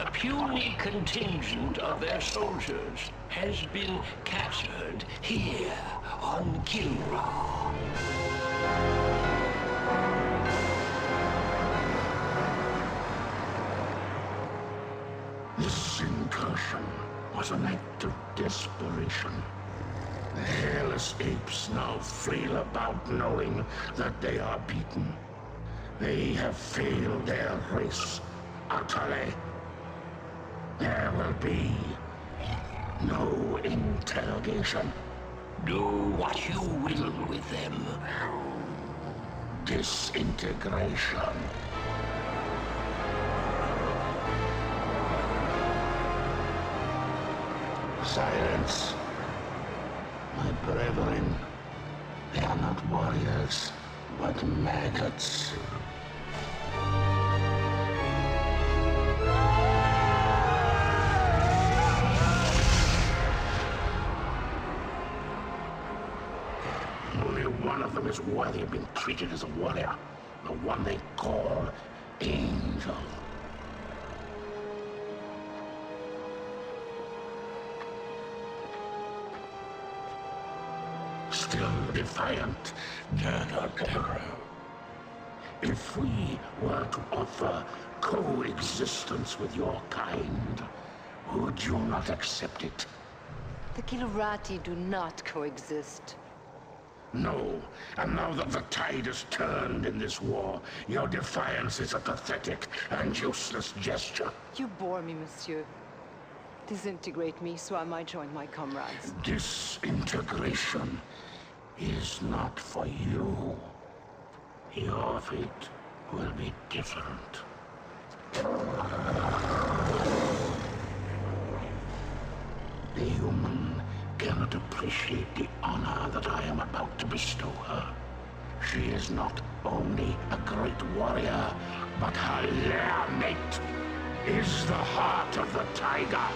A puny contingent of their soldiers has been captured here on Kilra. This incursion was an act of desperation. The hairless apes now flail about knowing that they are beaten. They have failed their race utterly. There will be no interrogation. Do what you will with them. Disintegration. Silence. My brethren, they are not warriors, but maggots. Only one of them is worthy of being treated as a warrior. The one they call Angel. Still defiant, Terror. If we were to offer coexistence with your kind, would you not accept it? The Kilurati do not coexist. No, and now that the tide has turned in this war, your defiance is a pathetic and useless gesture. You bore me, monsieur. Disintegrate me so I might join my comrades. Disintegration is not for you. Your fate will be different. The human cannot appreciate the honor that I am about to bestow her. She is not only a great warrior, but her lair mate is the heart of the tiger.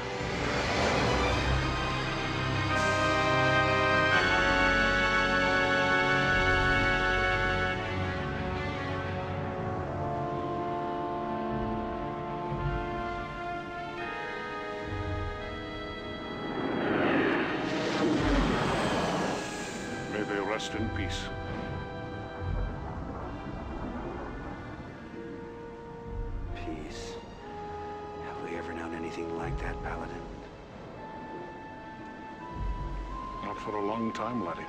Rest in peace. Peace. Have we ever known anything like that, Paladin? Not for a long time, laddie.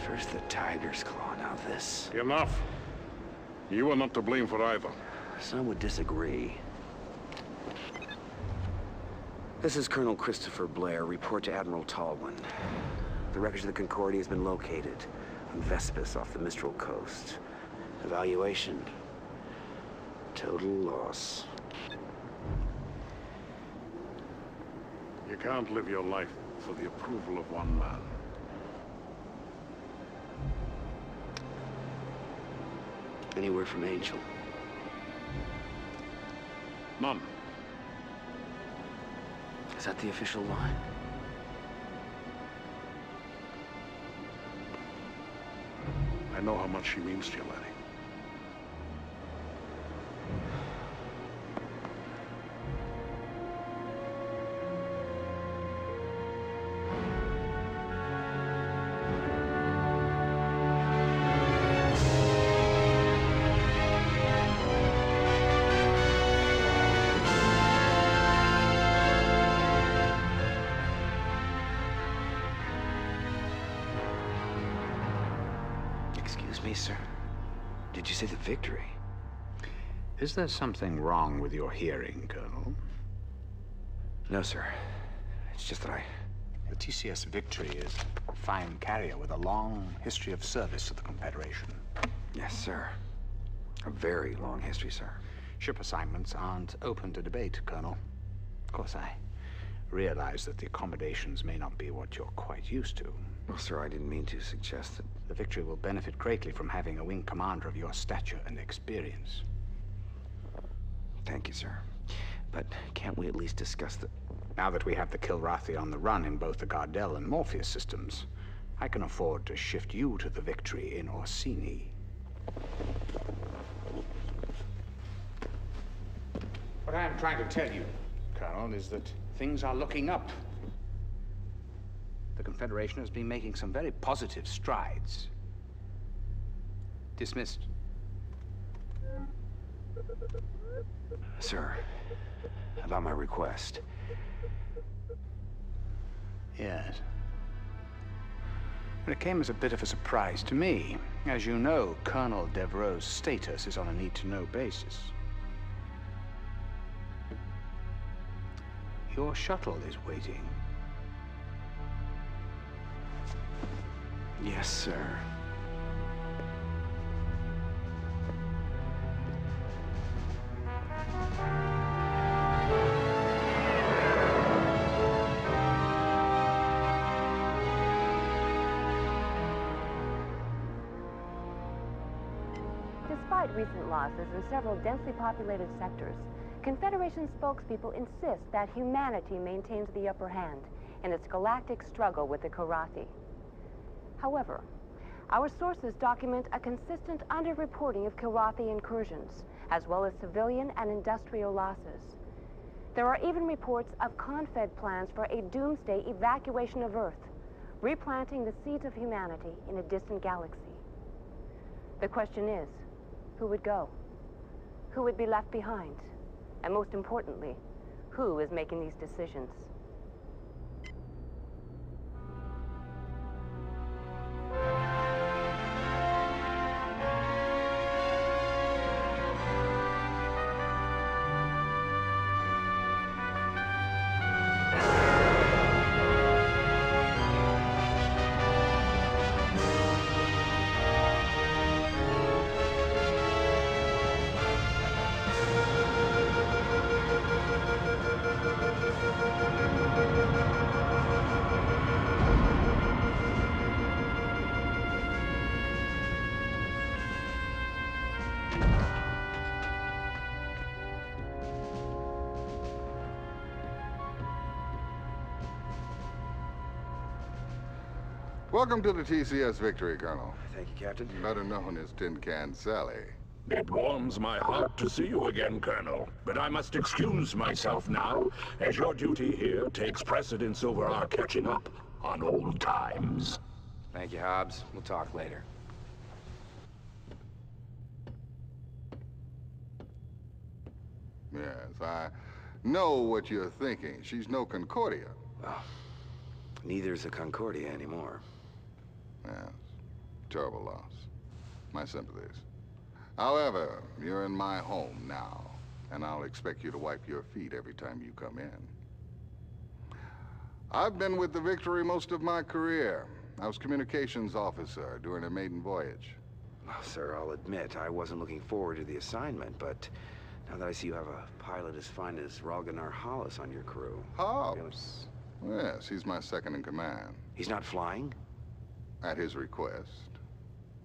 First the tiger's claw, now this. Enough. You are not to blame for either. Some would disagree. This is Colonel Christopher Blair. Report to Admiral Tallwin. The wreckage of the Concordia has been located on Vespus off the Mistral coast. Evaluation. Total loss. You can't live your life for the approval of one man. Any word from Angel? None. Is that the official line? I know how much she means to you, laddie. Excuse me, sir. Did you say the victory? Is there something wrong with your hearing, Colonel? No, sir. It's just that The TCS Victory is a fine carrier with a long history of service to the Confederation. Yes, sir. A very long history, sir. Ship assignments aren't open to debate, Colonel. Of course, I realize that the accommodations may not be what you're quite used to. Well, sir, I didn't mean to suggest that. The Victory will benefit greatly from having a wing commander of your stature and experience. Thank you, sir. But can't we at least discuss the... Now that we have the Kilrathi on the run in both the Gardel and Morpheus systems, I can afford to shift you to the Victory in Orsini. What I am trying to tell you, Colonel, is that things are looking up. The Confederation has been making some very positive strides. Dismissed. Sir, about my request. Yes. But it came as a bit of a surprise to me. As you know, Colonel Devereaux's status is on a need-to-know basis. Your shuttle is waiting. Yes, sir. Despite recent losses in several densely populated sectors, Confederation spokespeople insist that humanity maintains the upper hand in its galactic struggle with the Karathi. However, our sources document a consistent underreporting of Karathi incursions, as well as civilian and industrial losses. There are even reports of Confed plans for a doomsday evacuation of Earth, replanting the seeds of humanity in a distant galaxy. The question is, who would go? Who would be left behind? And most importantly, who is making these decisions? Welcome to the TCS Victory, Colonel. Thank you, Captain. Better known as Tin Can Sally. It warms my heart to see you again, Colonel. But I must excuse myself now, as your duty here takes precedence over our catching up on old times. Thank you, Hobbs. We'll talk later. Yes, I know what you're thinking. She's no Concordia. Well, neither's a Concordia anymore. Yes, terrible loss. My sympathies. However, you're in my home now, and I'll expect you to wipe your feet every time you come in. I've been with the Victory most of my career. I was communications officer during a maiden voyage. Well, sir, I'll admit I wasn't looking forward to the assignment, but now that I see you have a pilot as fine as Ralganar Hollis on your crew... Hobbs? Yes, he's my second in command. He's not flying? At his request.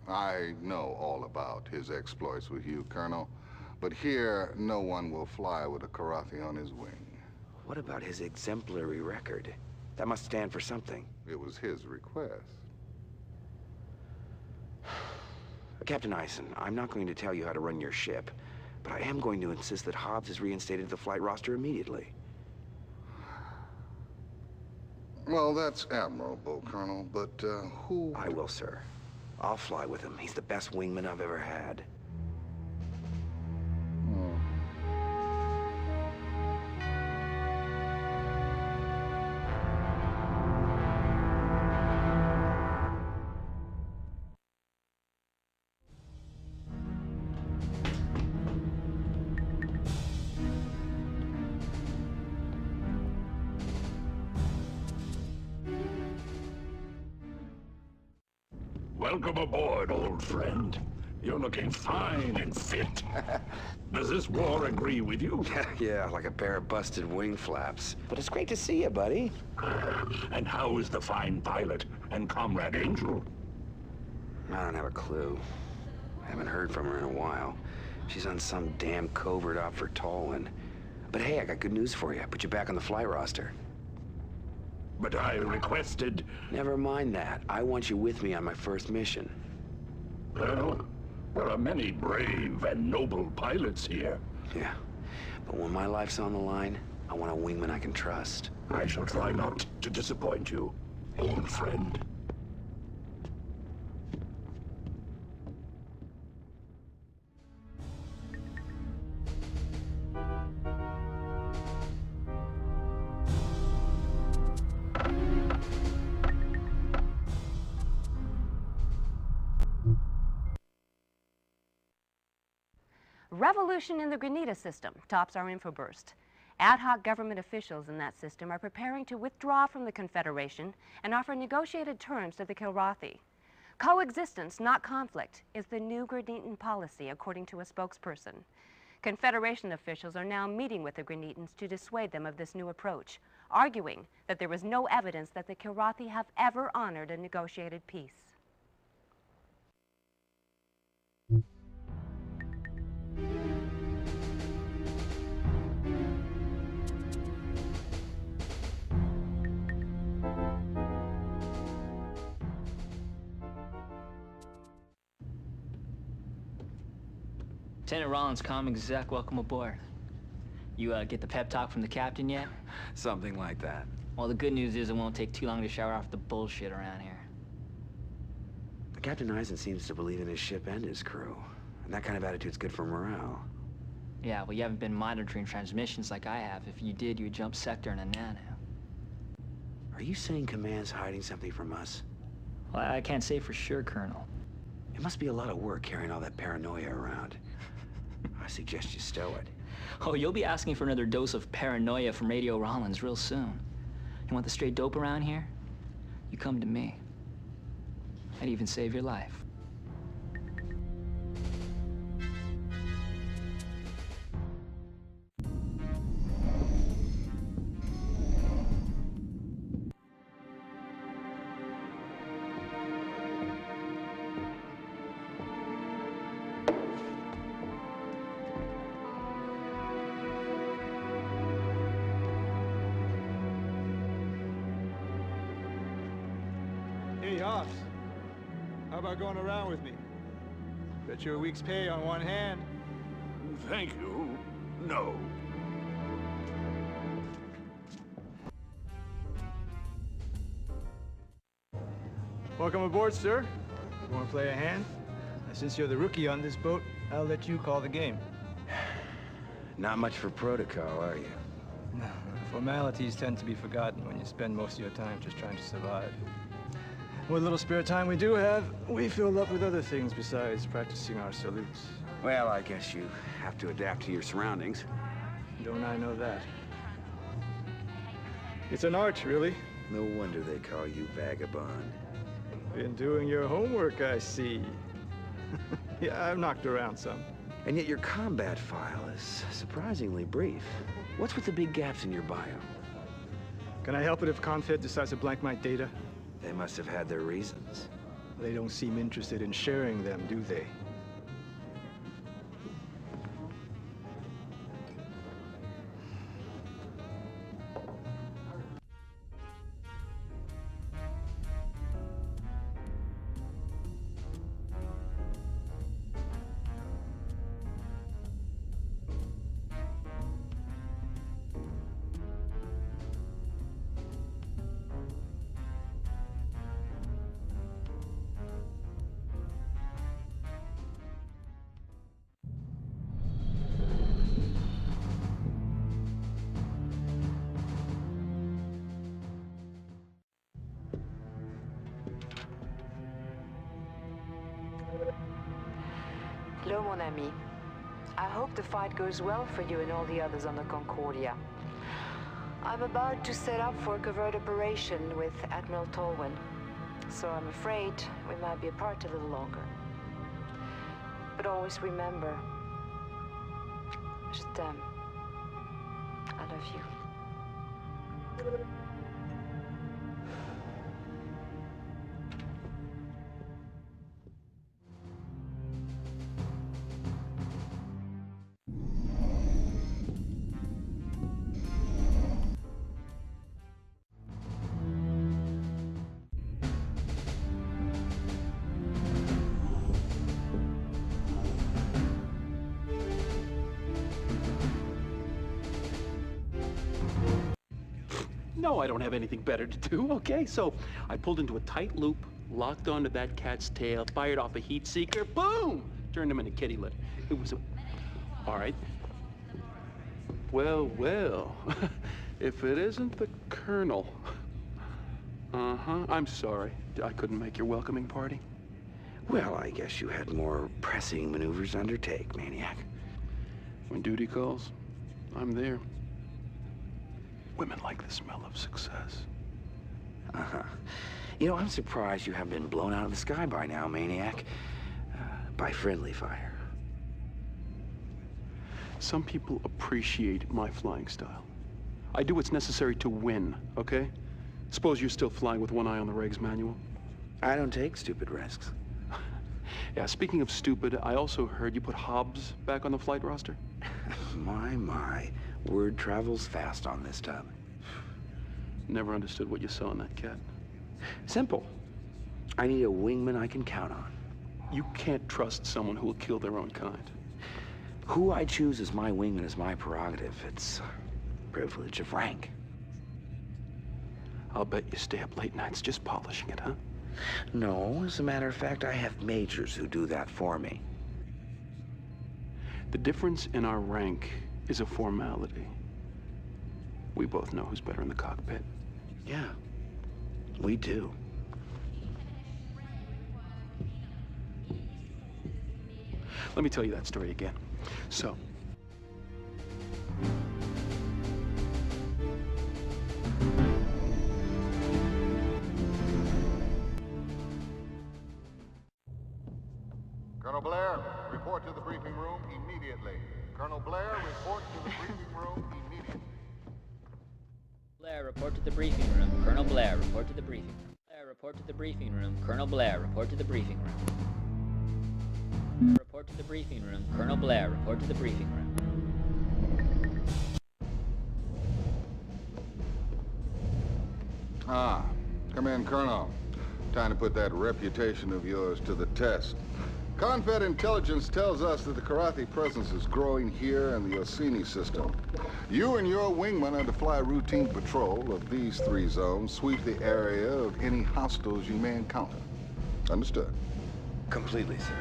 I know all about his exploits with you, Colonel, but here, no one will fly with a Karathi on his wing. What about his exemplary record? That must stand for something. It was his request. Captain Eisen, I'm not going to tell you how to run your ship, but I am going to insist that Hobbs is reinstated to the flight roster immediately. Well, that's admirable, Colonel, but who... I will, sir. I'll fly with him. He's the best wingman I've ever had. Welcome aboard, old friend. You're looking fine and fit. Does this war agree with you? Yeah, like a pair of busted wing flaps. But it's great to see you, buddy. And how is the fine pilot and Comrade Angel? I don't have a clue. I haven't heard from her in a while. She's on some damn covert op for Tolwyn. But hey, I got good news for you. I put you back on the flight roster. But I requested... Never mind that. I want you with me on my first mission. Well, there are many brave and noble pilots here. Yeah. But when my life's on the line, I want a wingman I can trust. I shall try not to disappoint you, old friend. Revolution in the Grenada system tops our infoburst. Ad hoc government officials in that system are preparing to withdraw from the Confederation and offer negotiated terms to the Kilrathi. Coexistence, not conflict, is the new Grenadian policy, according to a spokesperson. Confederation officials are now meeting with the Grenadans to dissuade them of this new approach, arguing that there is no evidence that the Kilrathi have ever honored a negotiated peace. Lieutenant Rollins, comm exec, welcome aboard. You get the pep talk from the captain yet? Something like that. Well, the good news is it won't take too long to shower off the bullshit around here. Captain Eisen seems to believe in his ship and his crew. And that kind of attitude's good for morale. Yeah, well, you haven't been monitoring transmissions like I have. If you did, you would jump sector in a nano. Are you saying Command's hiding something from us? Well, I can't say for sure, Colonel. It must be a lot of work carrying all that paranoia around. I suggest you stow it. Oh, you'll be asking for another dose of paranoia from Radio Rollins real soon. You want the straight dope around here? You come to me. I'd even save your life. Hey, Hobbs. How about going around with me? Bet you a week's pay on one hand. Thank you. No. Welcome aboard, sir. You want to play a hand? Since you're the rookie on this boat, I'll let you call the game. Not much for protocol, are you? No, formalities tend to be forgotten when you spend most of your time just trying to survive. What little spare time we do have, we fill up with other things besides practicing our salutes. Well, I guess you have to adapt to your surroundings. Don't I know that? It's an art, really. No wonder they call you Vagabond. Been doing your homework, I see. Yeah, I've knocked around some. And yet your combat file is surprisingly brief. What's with the big gaps in your bio? Can I help it if Confed decides to blank my data? They must have had their reasons. They don't seem interested in sharing them, do they? Hello, mon ami. I hope the fight goes well for you and all the others on the Concordia. I'm about to set up for a covert operation with Admiral Tolwyn, so I'm afraid we might be apart a little longer. But always remember, je t'aime. I love you. No, I don't have anything better to do, okay? So I pulled into a tight loop, locked onto that cat's tail, fired off a heat seeker, boom! Turned him into kitty litter. It was a... All right. Well, well. If it isn't the Colonel. Uh-huh. I'm sorry. I couldn't make your welcoming party. Well, I guess you had more pressing maneuvers to undertake, Maniac. When duty calls, I'm there. Women like the smell of success. Uh-huh. You know, I'm surprised you haven't been blown out of the sky by now, Maniac. By friendly fire. Some people appreciate my flying style. I do what's necessary to win, okay? Suppose you're still flying with one eye on the regs manual? I don't take stupid risks. Yeah, speaking of stupid, I also heard you put Hobbs back on the flight roster? My. Word travels fast on this tub. Never understood what you saw in that cat. Simple. I need a wingman I can count on. You can't trust someone who will kill their own kind. Who I choose as my wingman is my prerogative. It's a privilege of rank. I'll bet you stay up late nights just polishing it, huh? No, as a matter of fact, I have majors who do that for me. The difference in our rank is a formality. We both know who's better in the cockpit. Yeah, we do. Let me tell you that story again. So, Colonel Blair, report to the briefing room immediately. Colonel Blair, report to the briefing room immediately. Blair, report to the briefing room. Colonel Blair, report to the briefing room. Blair, report to the briefing room. Colonel Blair, report to the briefing room. Report to the briefing room. Colonel Blair, report to the briefing room. Ah, come in, Colonel. Time to put that reputation of yours to the test. Confed intelligence tells us that the Karathi presence is growing here in the Orsini system. You and your wingman are to fly routine patrol of these 3 zones, sweep the area of any hostiles you may encounter. Understood? Completely, sir.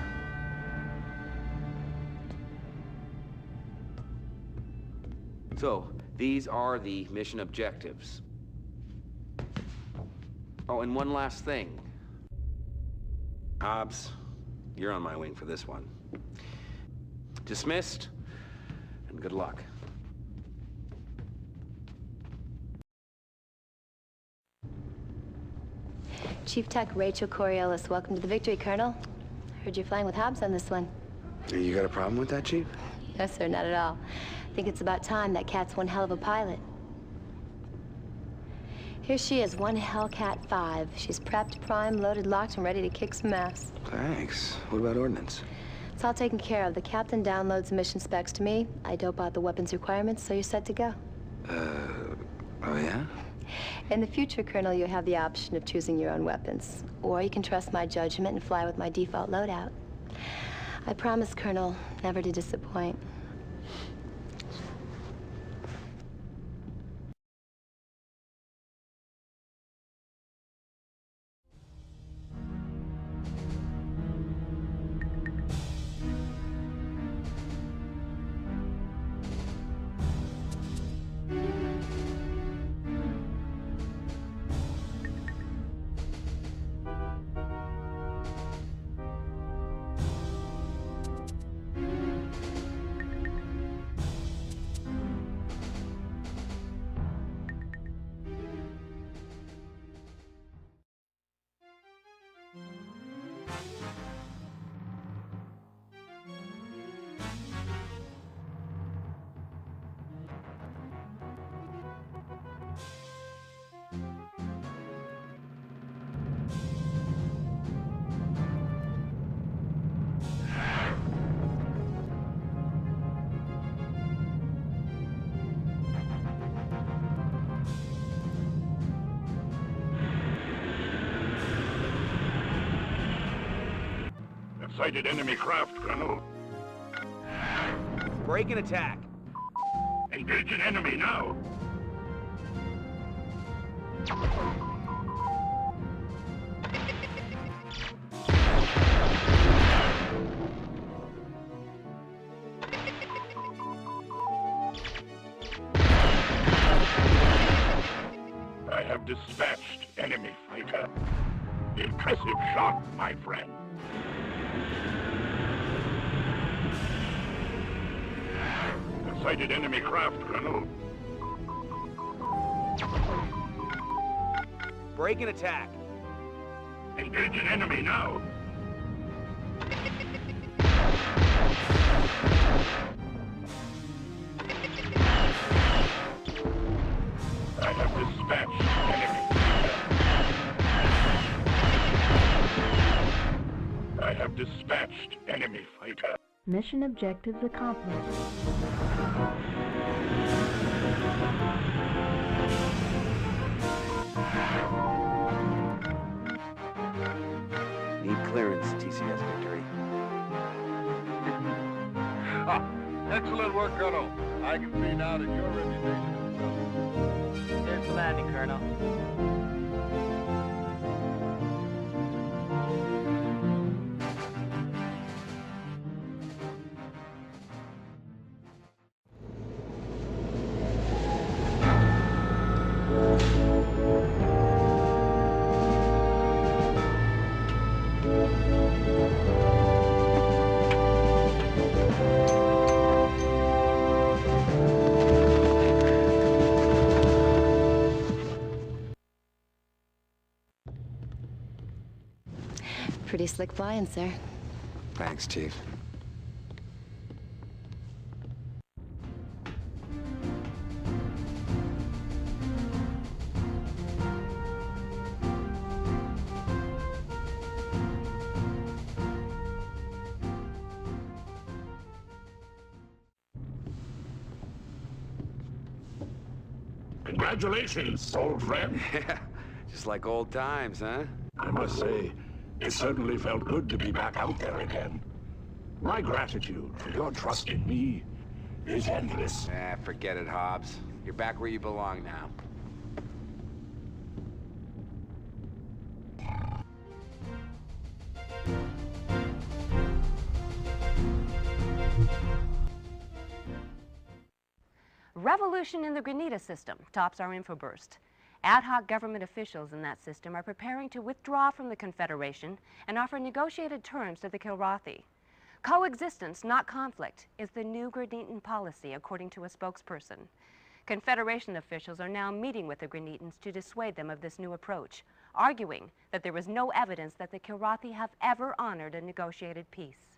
So, these are the mission objectives. Oh, and one last thing. Hobbs, you're on my wing for this one. Dismissed, and good luck. Chief Tech Rachel Coriolis, welcome to the victory, Colonel. Heard you're flying with Hobbs on this one. You got a problem with that, Chief? No, sir, not at all. I think it's about time. That cat's one hell of a pilot. Here she is, one Hellcat 5. She's prepped, primed, loaded, locked, and ready to kick some ass. Thanks. What about ordnance? It's all taken care of. The captain downloads the mission specs to me. I dope out the weapons requirements, so you're set to go. Oh yeah? In the future, Colonel, you have the option of choosing your own weapons. Or you can trust my judgment and fly with my default loadout. I promise, Colonel, never to disappoint. Sighted enemy craft, Colonel. Break and attack. Engage an enemy now. I have dispatched enemy fighter. Impressive shot, my friend. I've sighted enemy craft, Colonel. Break and attack. Engage an enemy now. I have dispatched enemy fighter. I have dispatched enemy fighter. Mission objectives accomplished. Need clearance, TCS victory. Excellent work, Colonel. I can see now that your reputation is well. Here's the landing, Colonel. Pretty slick flying, sir. Thanks, Chief. Congratulations, old friend. Yeah, just like old times, huh? I must say, it certainly felt good to be back out there again. My gratitude for your trust in me is endless. Forget it, Hobbs. You're back where you belong now. Revolution in the Grenada system tops our infoburst. Ad hoc government officials in that system are preparing to withdraw from the Confederation and offer negotiated terms to the Kilrathi. Coexistence, not conflict, is the new Grenadian policy, according to a spokesperson. Confederation officials are now meeting with the Grenadans to dissuade them of this new approach, arguing that there is no evidence that the Kilrathi have ever honored a negotiated peace.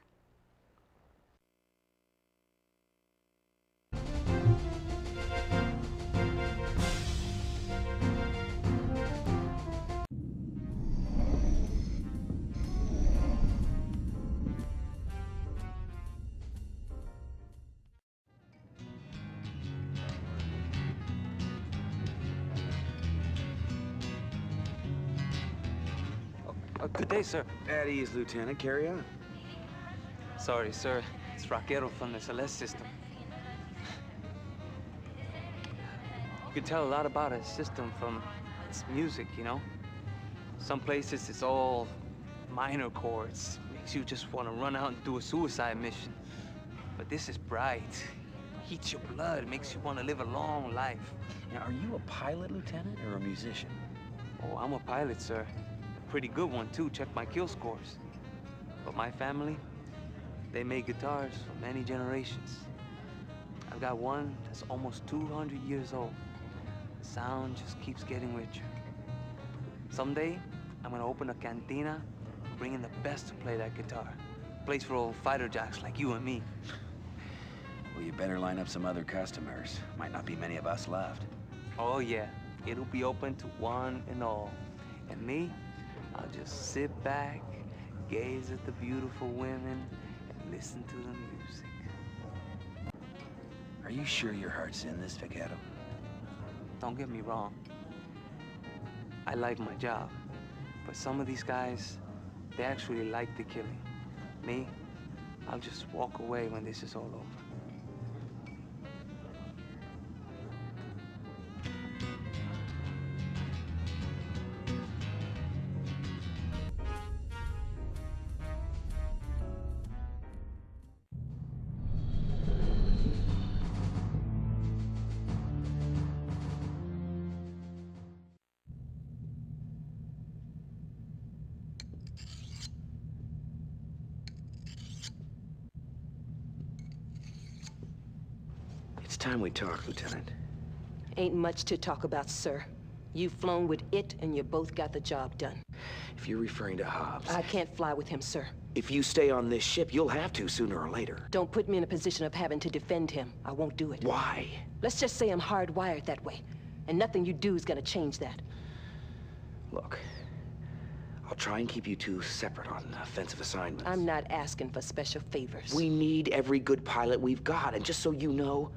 Good day, sir. At ease, Lieutenant. Carry on. Sorry, sir. It's Raquero from the Celeste system. You can tell a lot about a system from its music, you know? Some places it's all minor chords. Makes you just want to run out and do a suicide mission. But this is bright. Heats your blood. Makes you want to live a long life. Now, are you a pilot, Lieutenant, or a musician? Oh, I'm a pilot, sir. Pretty good one, too. Check my kill scores. But my family, they made guitars for many generations. I've got one that's almost 200 years old. The sound just keeps getting richer. Someday, I'm gonna open a cantina, bring in the best to play that guitar. Place for old fighter jacks like you and me. Well, you better line up some other customers. Might not be many of us left. Oh, yeah. It'll be open to one and all. And me, I'll just sit back, gaze at the beautiful women, and listen to the music. Are you sure your heart's in this, Vaquero? Don't get me wrong. I like my job. But some of these guys, they actually like the killing. Me, I'll just walk away when this is all over. It's time we talk, Lieutenant. Ain't much to talk about, sir. You've flown with it, and you both got the job done. If you're referring to Hobbs... I can't fly with him, sir. If you stay on this ship, you'll have to sooner or later. Don't put me in a position of having to defend him. I won't do it. Why? Let's just say I'm hardwired that way, and nothing you do is gonna change that. Look, I'll try and keep you two separate on offensive assignments. I'm not asking for special favors. We need every good pilot we've got, and just so you know,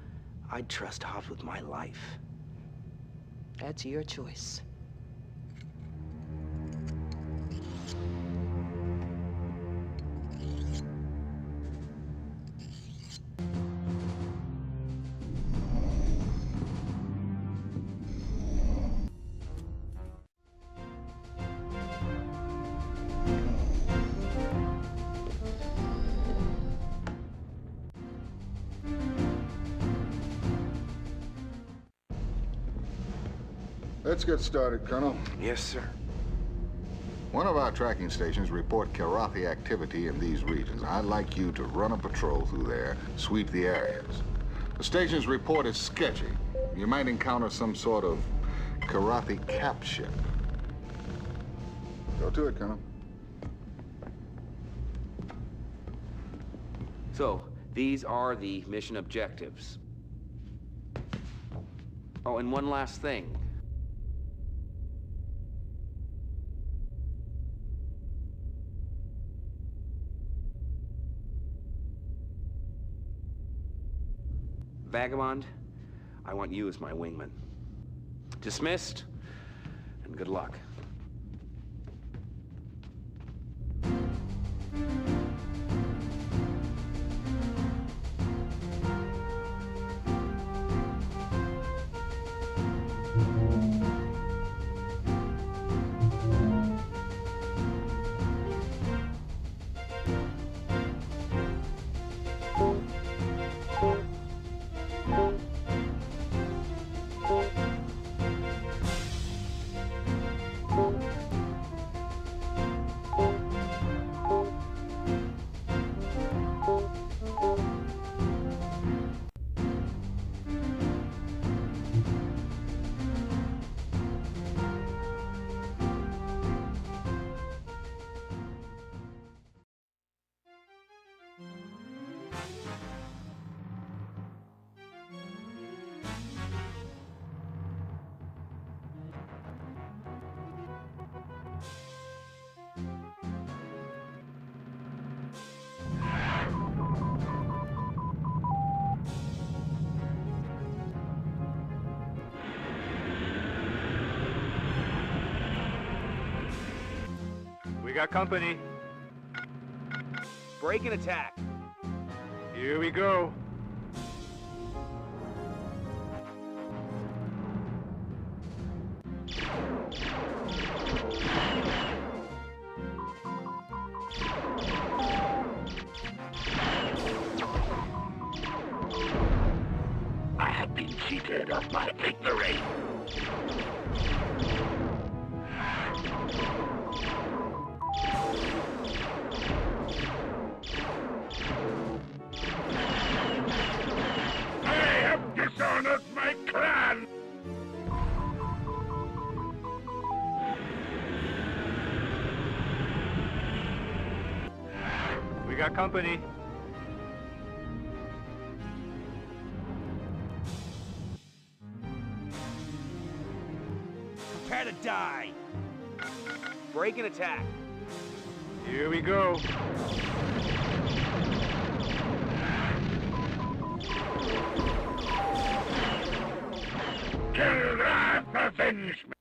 I'd trust Hobbs with my life. That's your choice. Let's get started, Colonel. Yes, sir. One of our tracking stations report Karathi activity in these regions. I'd like you to run a patrol through there, sweep the areas. The station's report is sketchy. You might encounter some sort of Karathi cap ship. Go to it, Colonel. So, these are the mission objectives. Oh, and one last thing. Vagabond, I want you as my wingman. Dismissed, and good luck. We got company. Break and attack. Here we go. I have been cheated of my victory. I have dishonored my clan. We got company. Prepare to die. Break and attack. Here we go. Till wrath avenge me.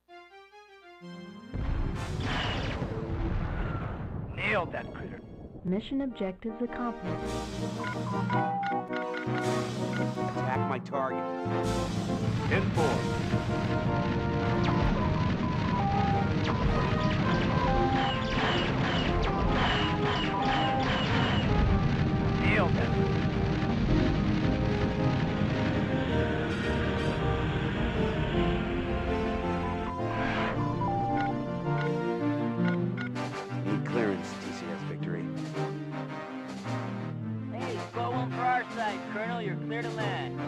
Nailed that critter. Mission objectives accomplished. Attack my target. 10-4. Nailed that. Need clearance, TCS victory. Hey, squad one for our side, Colonel. You're clear to land.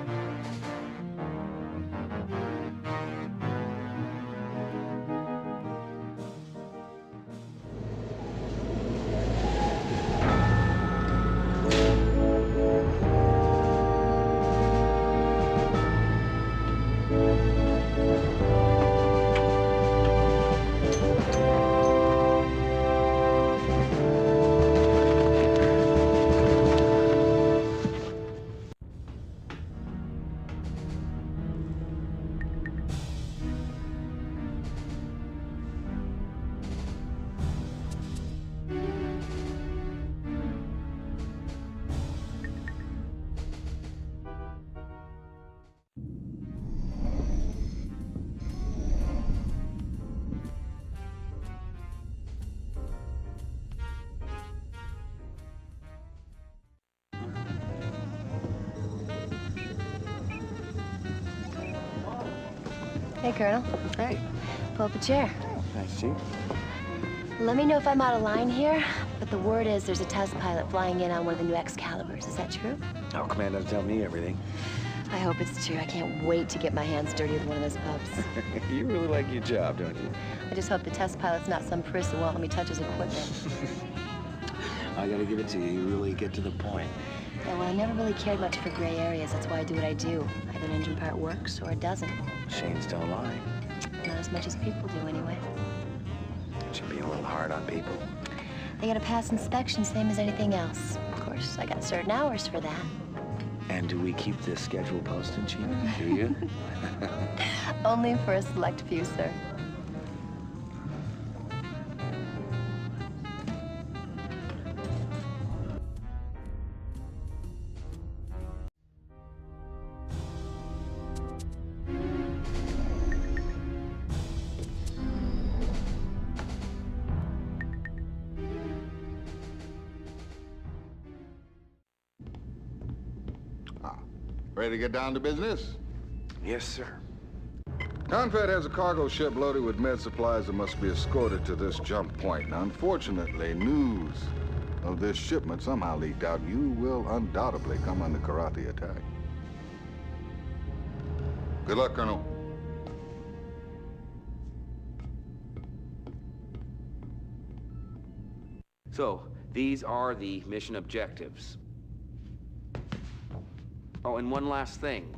Hey, Colonel. Hey. Pull up a chair. Nice, Chief. Let me know if I'm out of line here, but the word is there's a test pilot flying in on one of the new Excaliburs. Is that true? Oh, Command doesn't tell me everything. I hope it's true. I can't wait to get my hands dirty with one of those pups. You really like your job, don't you? I just hope the test pilot's not some priest who won't let me touch his equipment. I gotta give it to you. You really get to the point. Yeah, well, I never really cared much for gray areas. That's why I do what I do. Either an engine part works or it doesn't. Machines don't lie. Not as much as people do, anyway. Should be a little hard on people. They gotta pass inspection, same as anything else. Of course, I got certain hours for that. And do we keep this schedule posted, Chief? Do you? Only for a select few, sir. Ready to get down to business? Yes, sir. Confed has a cargo ship loaded with med supplies that must be escorted to this jump point. Now, unfortunately, news of this shipment somehow leaked out. You will undoubtedly come under karate attack. Good luck, Colonel. So, these are the mission objectives. Oh, and one last thing.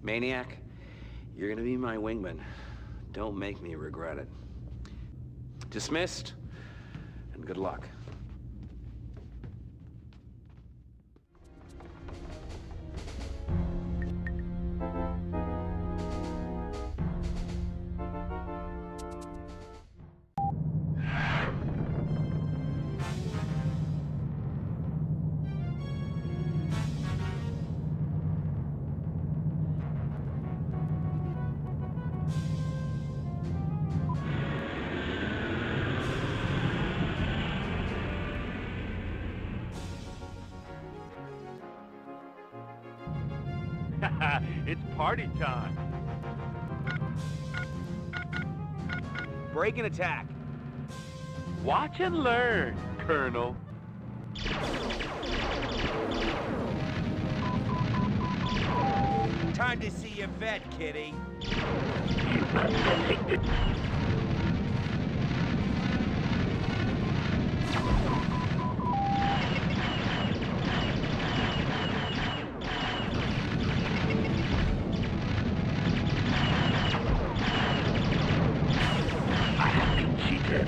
Maniac, you're gonna be my wingman. Don't make me regret it. Dismissed, and good luck. It's party time. Break and attack. Watch and learn, Colonel. Time to see your vet, kitty.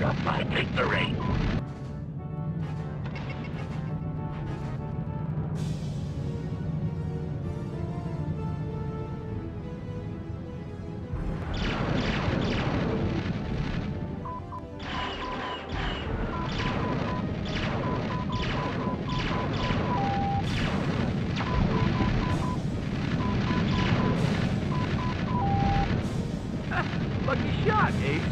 Of my victory. Lucky shot, Ace.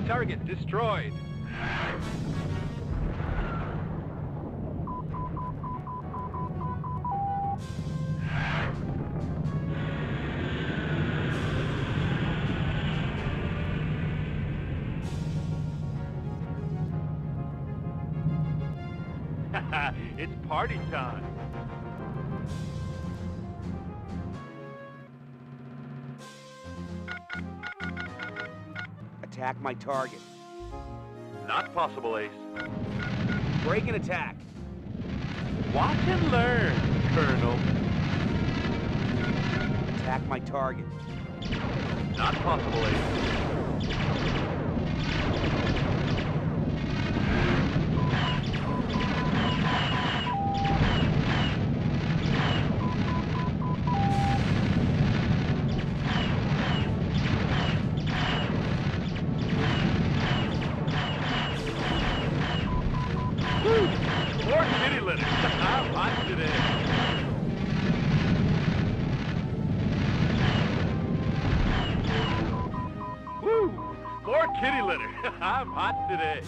Target destroyed. It's party time. Attack my target. Not possible, Ace. Break and attack. Watch and learn, Colonel. Attack my target. Not possible, Ace. More kitty litter. I'm hot today. I'm hot today.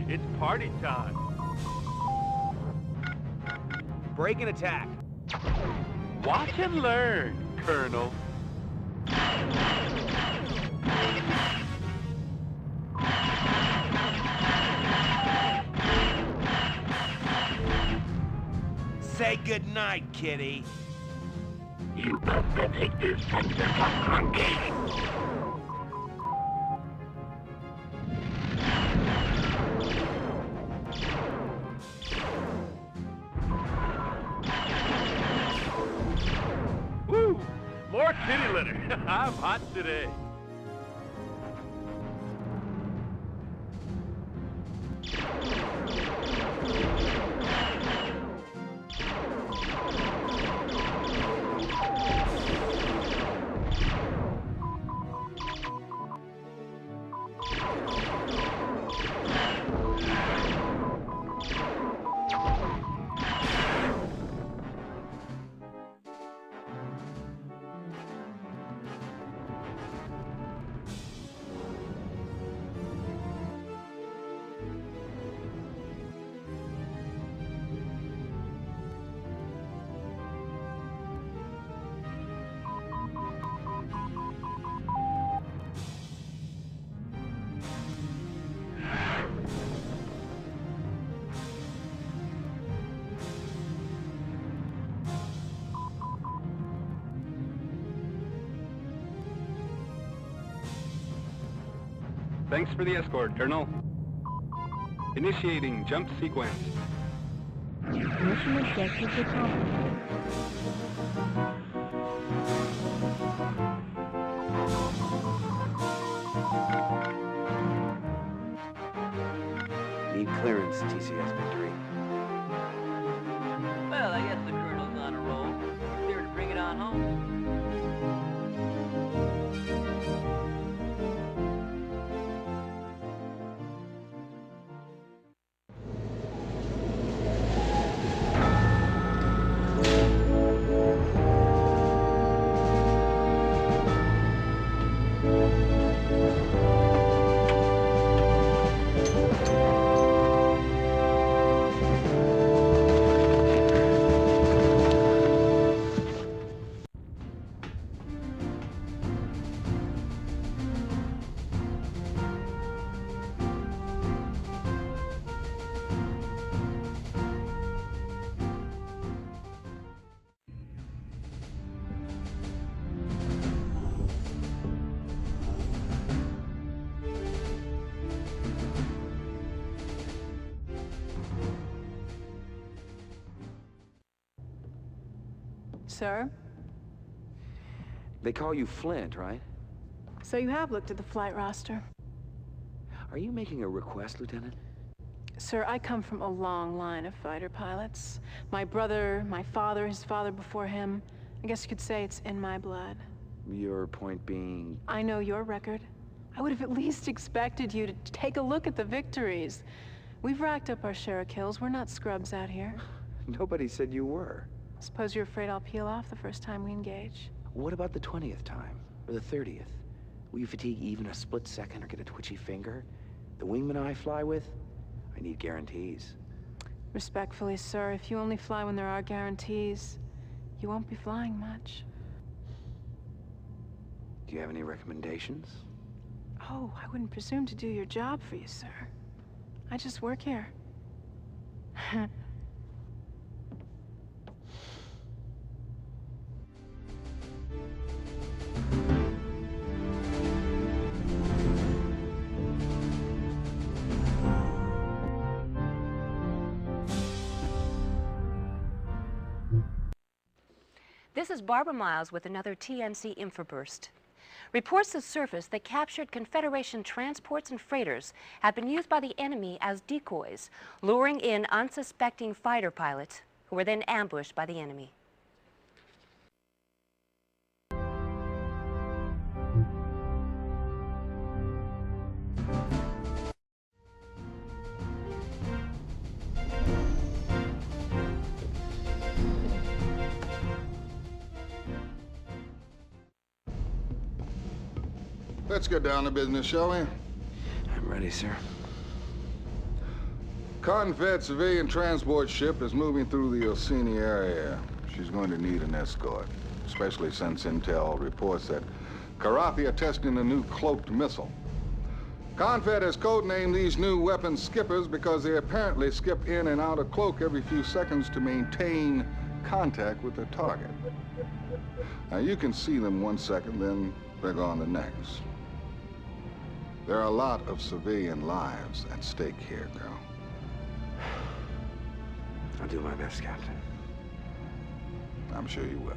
It's party time. Break and attack. Watch and learn, Colonel. Say goodnight, kitty. You pathetic descendant of monkey. Woo! More kitty litter. I'm hot today. Thanks for the escort, Colonel. Initiating jump sequence. Mission objectives accomplished. Need clearance, TCS Victory. Well, I guess the Colonel's on a roll. Clear to bring it on home. Sir? They call you Flint, right? So you have looked at the flight roster. Are you making a request, Lieutenant? Sir, I come from a long line of fighter pilots. My brother, my father, his father before him. I guess you could say it's in my blood. Your point being... I know your record. I would have at least expected you to take a look at the victories. We've racked up our share of kills. We're not scrubs out here. Nobody said you were. Suppose you're afraid I'll peel off the first time we engage. What about the 20th time? Or the 30th? Will you fatigue even a split second or get a twitchy finger? The wingman I fly with? I need guarantees. Respectfully, sir, if you only fly when there are guarantees, you won't be flying much. Do you have any recommendations? Oh, I wouldn't presume to do your job for you, sir. I just work here. This is Barbara Miles with another TNC Infoburst. Reports have surfaced that captured Confederation transports and freighters have been used by the enemy as decoys, luring in unsuspecting fighter pilots who were then ambushed by the enemy. Let's get down to business, shall we? I'm ready, sir. Cotton-fed civilian transport ship is moving through the Orsini area. She's going to need an escort, especially since intel reports that Karathi are testing a new cloaked missile. Confed has codenamed these new weapons skippers because they apparently skip in and out of cloak every few seconds to maintain contact with their target. Now, you can see them 1 second, then they're gone the next. There are a lot of civilian lives at stake here, Colonel. I'll do my best, Captain. I'm sure you will.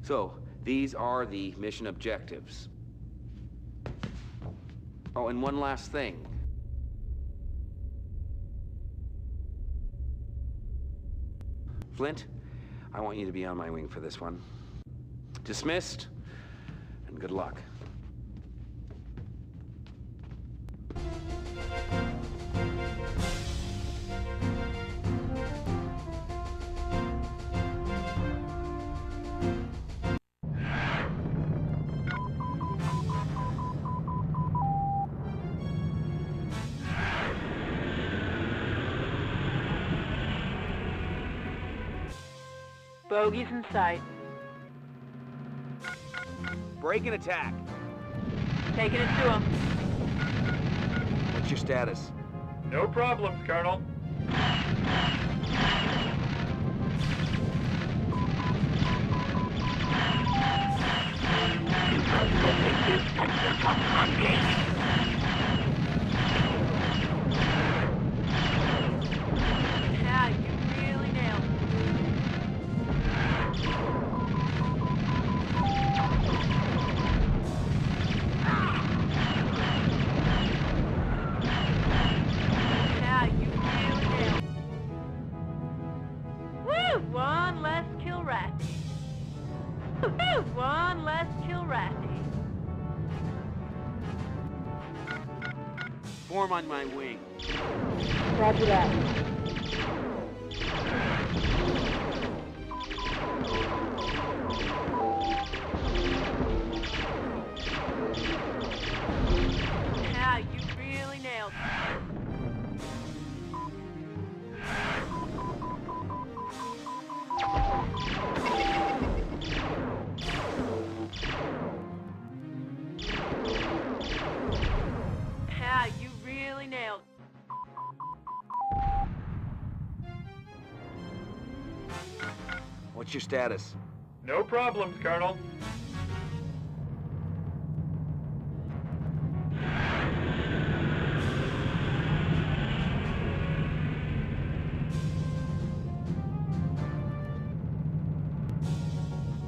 So, these are the mission objectives. Oh, and one last thing. Flint, I want you to be on my wing for this one. Dismissed, and good luck. Bogies in sight. Break and attack. Taking it to him. What's your status? No problems, Colonel. Yeah, you really nailed it. Yeah, you really nailed it. Woo! One less kill Ratty. Woo! One less kill Ratty. Form on my wing. Roger that. Yeah, you really nailed it. Yeah, you really nailed it. What's your status? No problems, Colonel.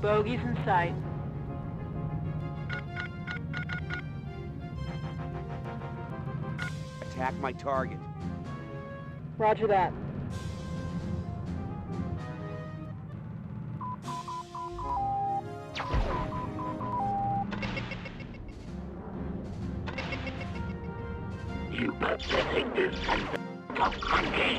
Bogies in sight. Attack my target. Roger that. You pathetic descendant of Monkey!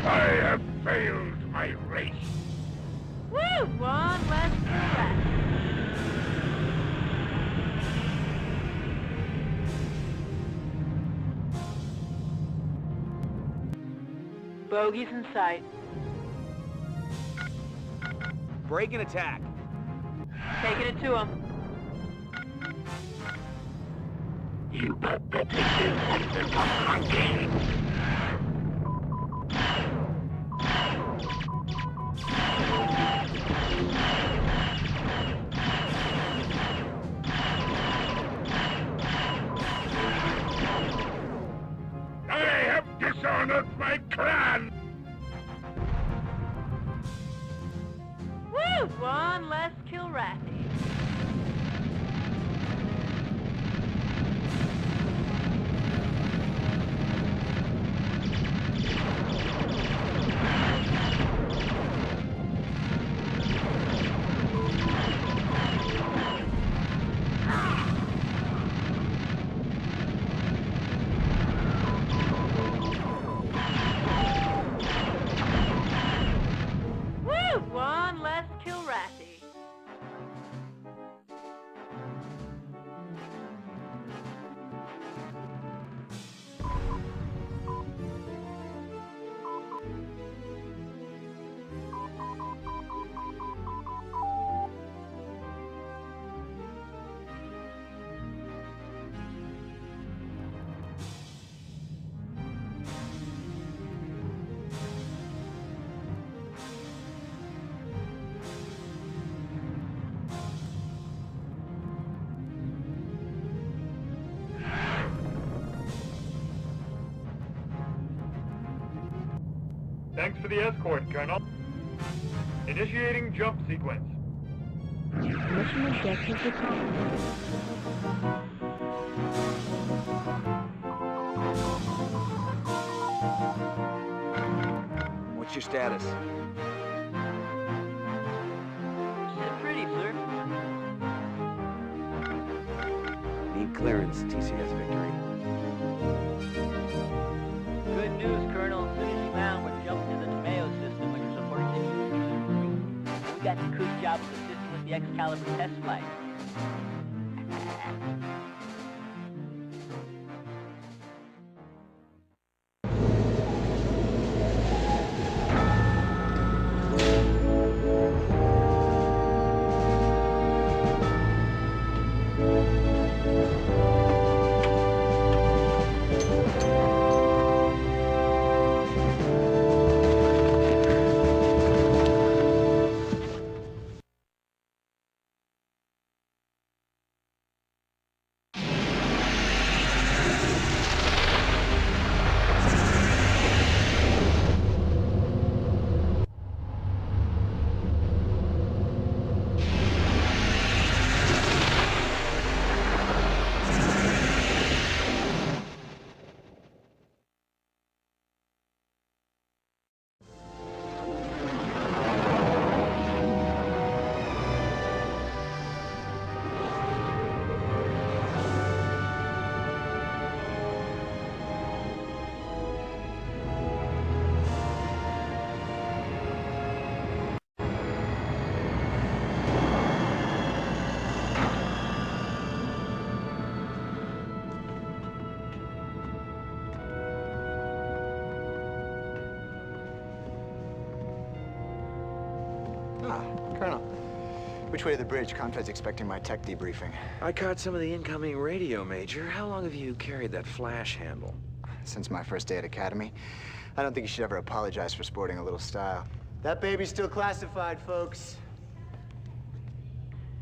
I have failed my race. Woo! One less kill Ratty. Bogies in sight. Break and attack. Taking it to him. You pathetic descendant of Monkey! I have dishonored my clan! Woo! One less Kilrathi. One less Kilrathi. Thanks for the escort, Colonel. Initiating jump sequence. Mission objective accomplished. What's your status? She's pretty, sir. Need clearance, TCS victory. Good news, Colonel. As soon as you found, we're jumping to the Tomeo system when you're supporting the We got the good job of assisting with the Excalibur test flight. Colonel, which way to the bridge? Contra's expecting my tech debriefing. I caught some of the incoming radio, Major. How long have you carried that flash handle? Since my first day at Academy. I don't think you should ever apologize for sporting a little style. That baby's still classified, folks.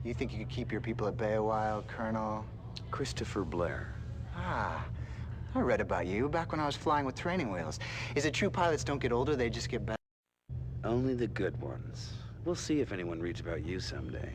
You think you could keep your people at bay a while, Colonel? Christopher Blair. Ah, I read about you back when I was flying with training wheels. Is it true pilots don't get older, they just get better? Only the good ones. We'll see if anyone reads about you someday.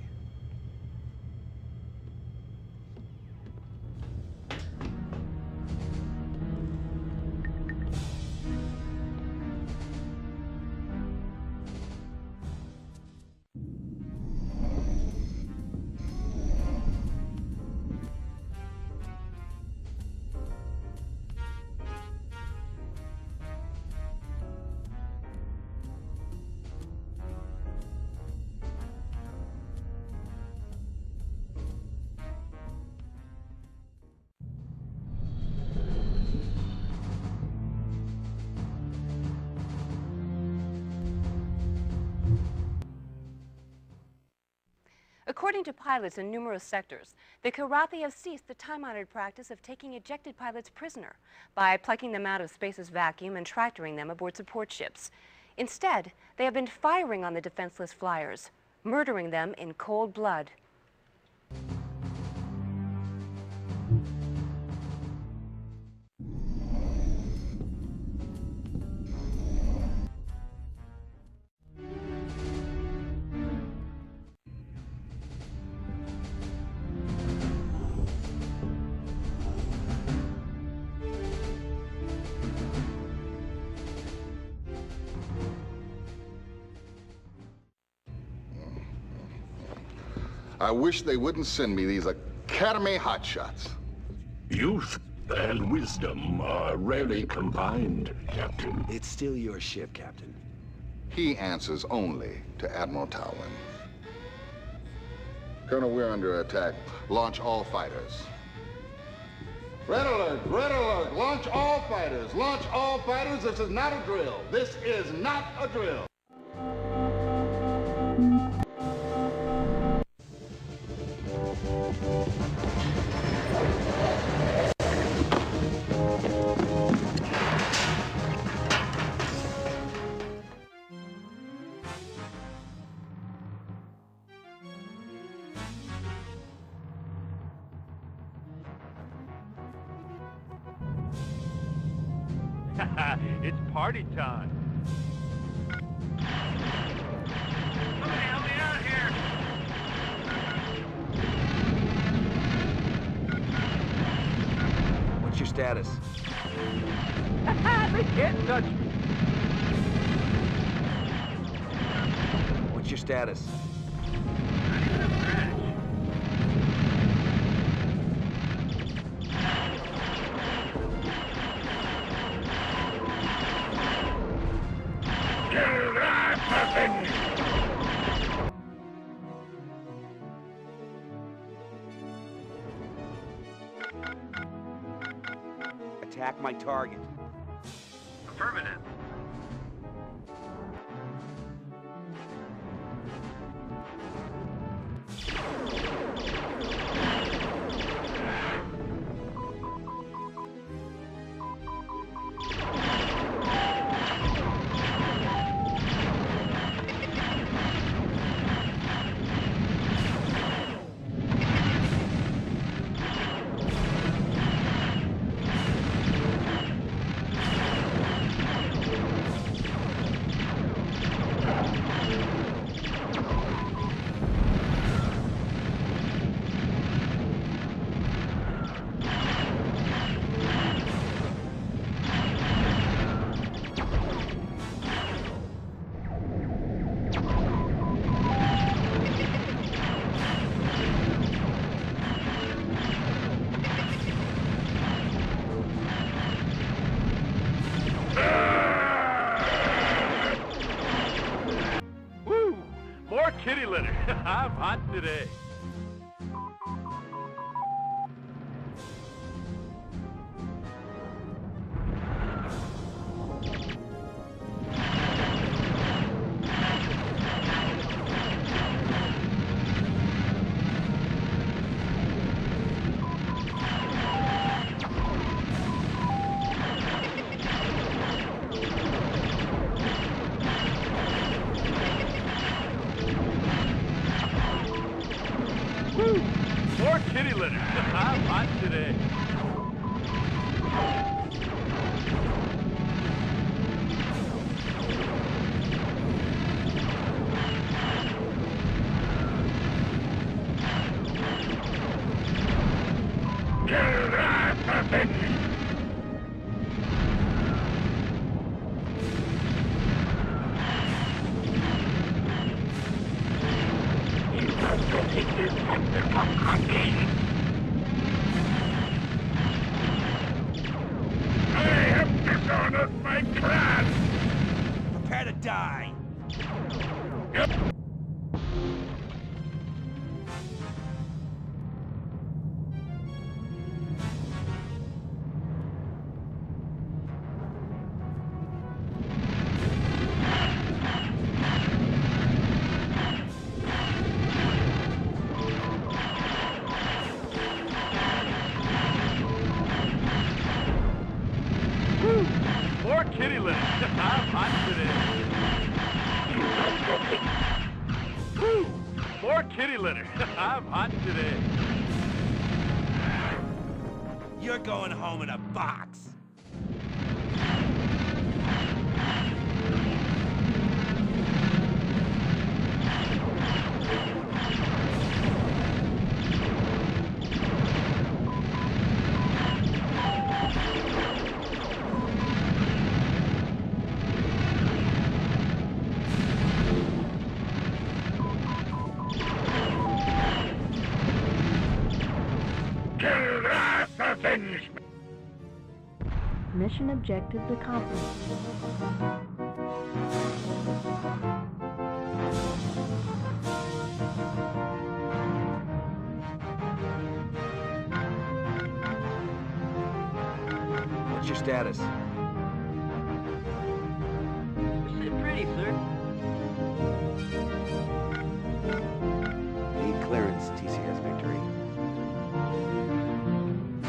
According to pilots in numerous sectors, the Kilrathi have ceased the time-honored practice of taking ejected pilots prisoner by plucking them out of space's vacuum and tractoring them aboard support ships. Instead, they have been firing on the defenseless flyers, murdering them in cold blood. I wish they wouldn't send me these Academy hotshots. Youth and wisdom are rarely combined, Captain. It's still your ship, Captain. He answers only to Admiral Talwyn. Colonel, we're under attack. Launch all fighters. Red alert! Red alert! Launch all fighters! Launch all fighters! This is not a drill! This is not a drill! It's party time. Somebody help me out here. What's your status? They can't touch me. What's your status? Attack my target. Affirmative. Kitty litter. I'm hot today. More kitty litter. I'm hot today. Prepare to die. More kitty litter. I'm hot today. More kitty litter. I'm hot today. You're going home in a box. Mission objectives accomplished. What's your status? Pretty, sir. Need clearance, TCS victory.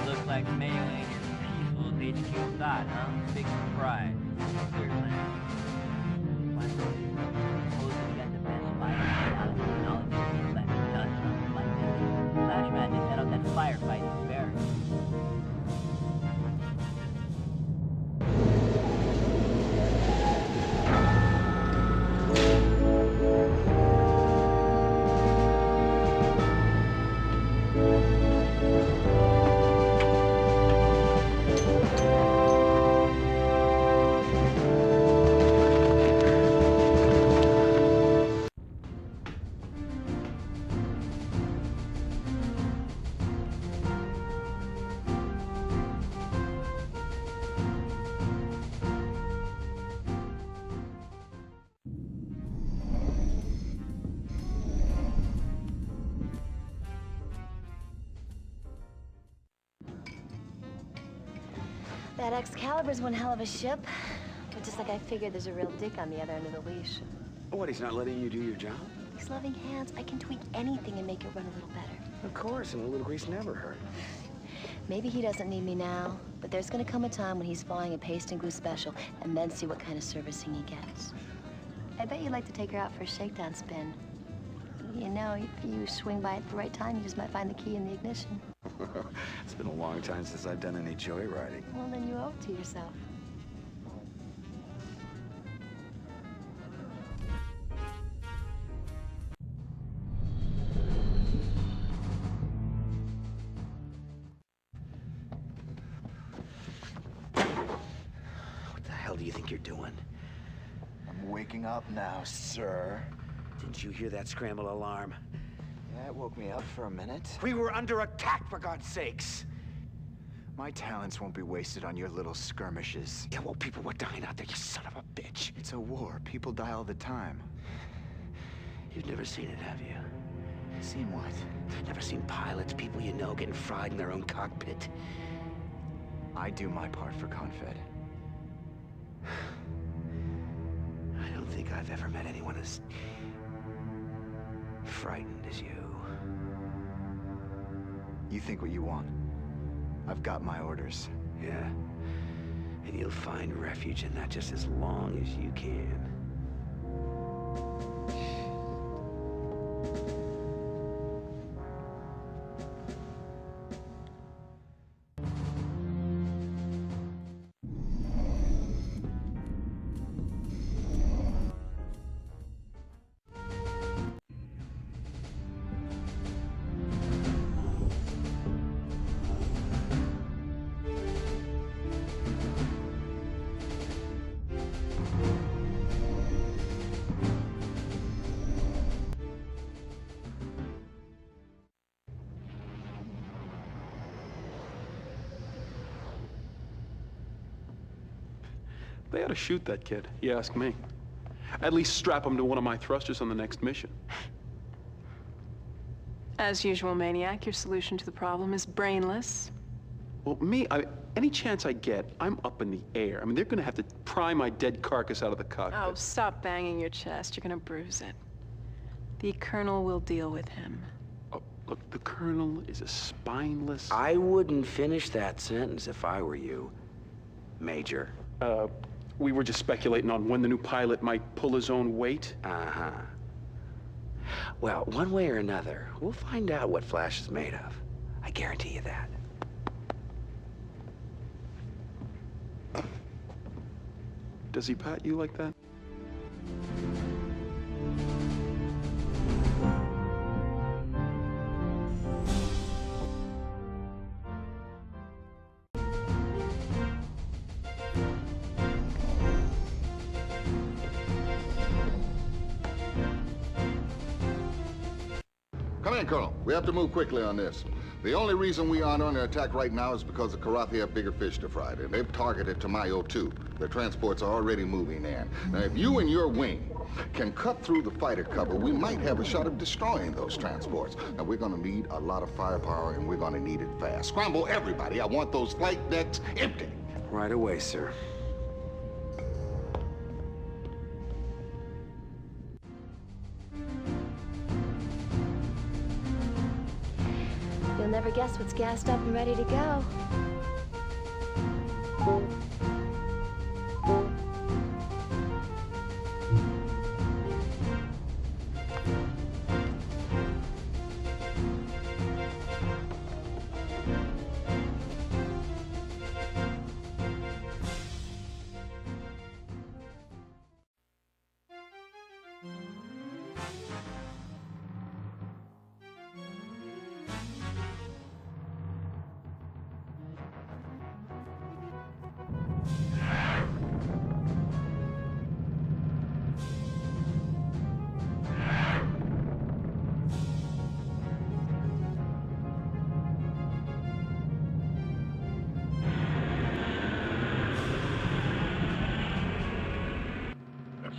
Looks like Mayo ain't your people's HQ thought, huh? Big surprise. Clear plan. Supposedly we got the best fighter out of technology left done something like this. Flashman just had out that firefight in barracks. That Excalibur's one hell of a ship. But just like I figured, there's a real dick on the other end of the leash. What, he's not letting you do your job? These loving hands, I can tweak anything and make it run a little better. Of course, and a little grease never hurt. Maybe he doesn't need me now, but there's gonna come a time when he's flying a paste and glue special, and then see what kind of servicing he gets. I bet you'd like to take her out for a shakedown spin. You know, if you swing by at the right time, you just might find the key in the ignition. It's been a long time since I've done any joyriding. Well, then you owe it to yourself. What the hell do you think you're doing? I'm waking up now, sir. Didn't you hear that scramble alarm? Yeah, it woke me up for a minute. We were under attack, for God's sakes! My talents won't be wasted on your little skirmishes. Yeah, well, people were dying out there, you son of a bitch. It's a war. People die all the time. You've never seen it, have you? Seen what? Never seen pilots, people you know, getting fried in their own cockpit. I do my part for Confed. I don't think I've ever met anyone as frightened as you. You think what you want. I've got my orders. Yeah. And you'll find refuge in that just as long as you can. They ought to shoot that kid, you ask me. At least strap him to one of my thrusters on the next mission. As usual, Maniac, your solution to the problem is brainless. Well, any chance I get, I'm up in the air. I mean, they're gonna have to pry my dead carcass out of the cockpit. Oh, stop banging your chest. You're gonna bruise it. The Colonel will deal with him. Oh, look, the Colonel is a spineless... I wouldn't finish that sentence if I were you, Major. We were just speculating on when the new pilot might pull his own weight. Uh-huh. Well, one way or another, we'll find out what Flash is made of. I guarantee you that. Does he pat you like that? Come in, Colonel. We have to move quickly on this. The only reason we aren't under attack right now is because the Karathi have bigger fish to fry, and they've targeted Tamayo too. Their transports are already moving in. Now, if you and your wing can cut through the fighter cover, we might have a shot of destroying those transports. Now, we're gonna need a lot of firepower, and we're gonna need it fast. Scramble everybody. I want those flight decks empty. Right away, sir. You'll never guess what's gassed up and ready to go.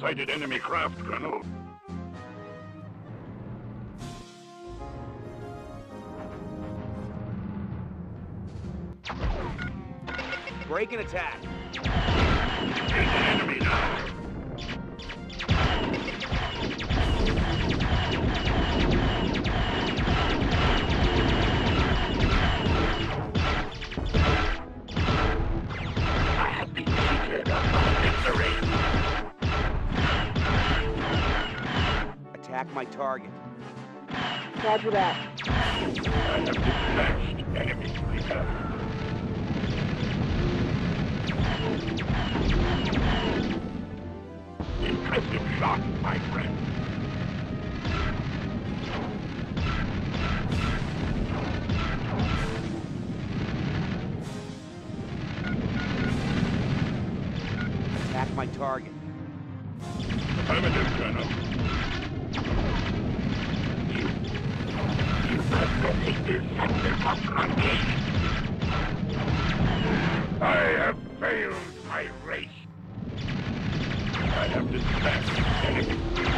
Sighted enemy craft, Colonel. Break and attack. Enemy now. I have been seated upon victory. Attack my target. Roger that. I have dispatched enemy fleet. Impressive shot, my friend. Attack my target. Affirmative, Colonel. You pathetic descendant monkey. I have failed my race. I have dispatched enemy fleet.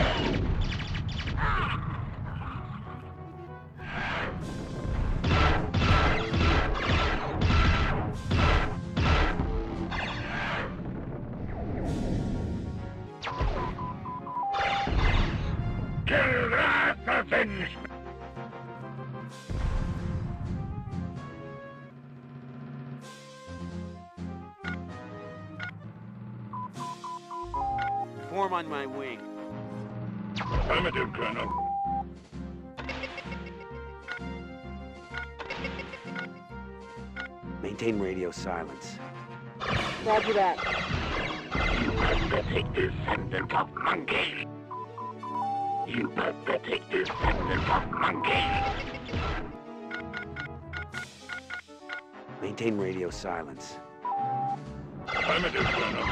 Kill the assassins! Form on my wing. Affirmative, Colonel. Maintain radio silence. Roger that. You pathetic descendant of monkey. You pathetic descendant of monkey. Maintain radio silence. Affirmative, Colonel.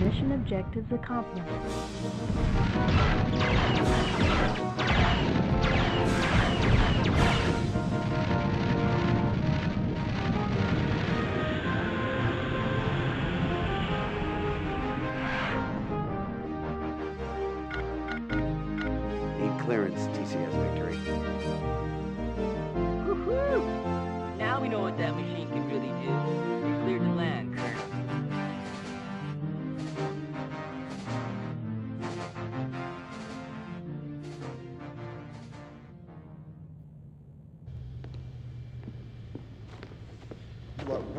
Mission objectives accomplished. Need clearance, TCS victory. Woohoo! Now we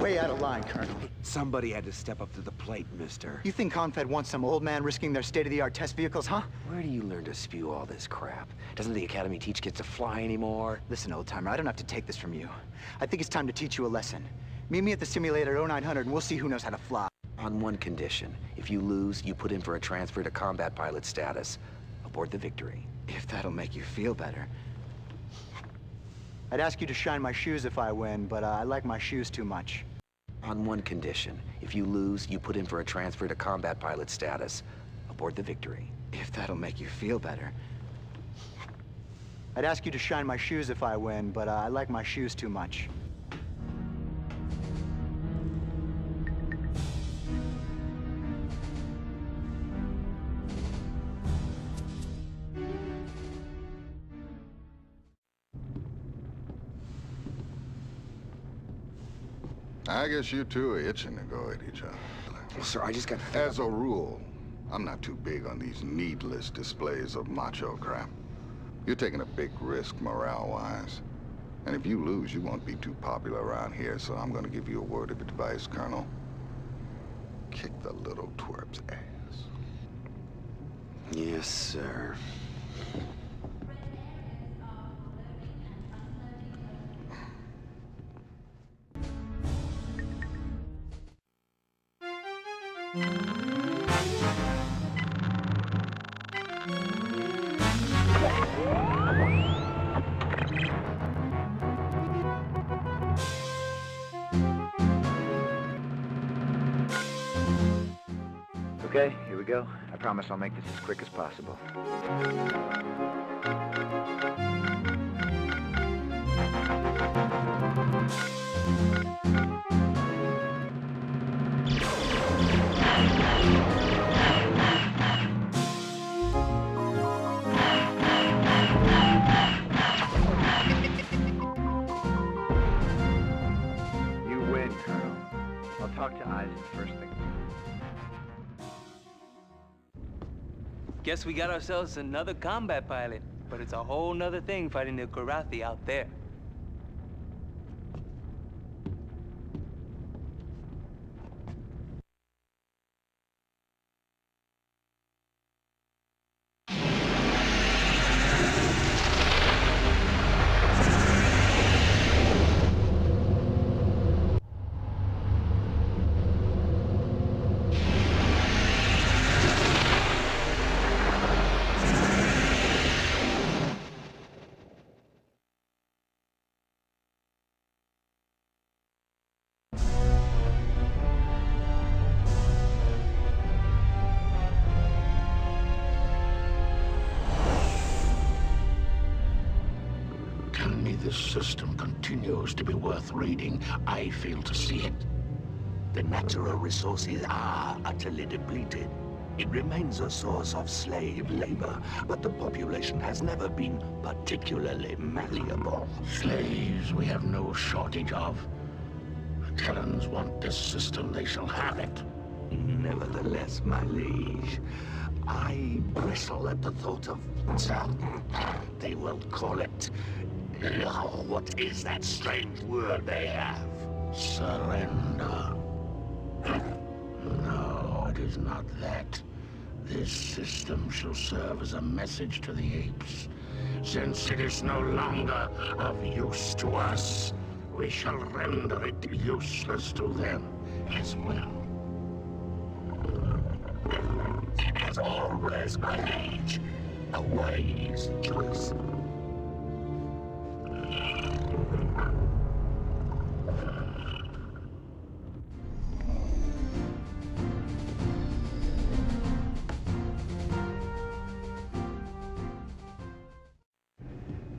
way out of line, Colonel. Somebody had to step up to the plate, mister. You think Confed wants some old man risking their state-of-the-art test vehicles, huh? Where do you learn to spew all this crap? Doesn't the Academy teach kids to fly anymore? Listen, old-timer, I don't have to take this from you. I think it's time to teach you a lesson. Meet me at the simulator at 0900 and we'll see who knows how to fly. On one condition. If you lose, you put in for a transfer to combat pilot status. Aboard the Victory. If that'll make you feel better. I'd ask you to shine my shoes if I win, but I like my shoes too much. On one condition. If you lose, you put in for a transfer to combat pilot status. Aboard the Victory. If that'll make you feel better. I'd ask you to shine my shoes if I win, but I like my shoes too much. I guess you two are itching to go at each other. Well, sir, I just got... As a rule, I'm not too big on these needless displays of macho crap. You're taking a big risk morale-wise. And if you lose, you won't be too popular around here, so I'm gonna give you a word of advice, Colonel. Kick the little twerp's ass. Yes, sir. Okay, here we go. I promise I'll make this as quick as possible. You win, Colonel. I'll talk to Isaac first thing. Guess we got ourselves another combat pilot, but it's a whole nother thing fighting the Karathi out there. This system continues to be worth reading, I fail to see it. The natural resources are utterly depleted. It remains a source of slave labor, but the population has never been particularly malleable. Slaves we have no shortage of. The Terrans want this system, they shall have it. Nevertheless, my liege, I bristle at the thought of... they will call it... what is that strange word they have? Surrender. No, it is not that. This system shall serve as a message to the apes. Since it is no longer of use to us, we shall render it useless to them as well. As always, my liege, a wise choice.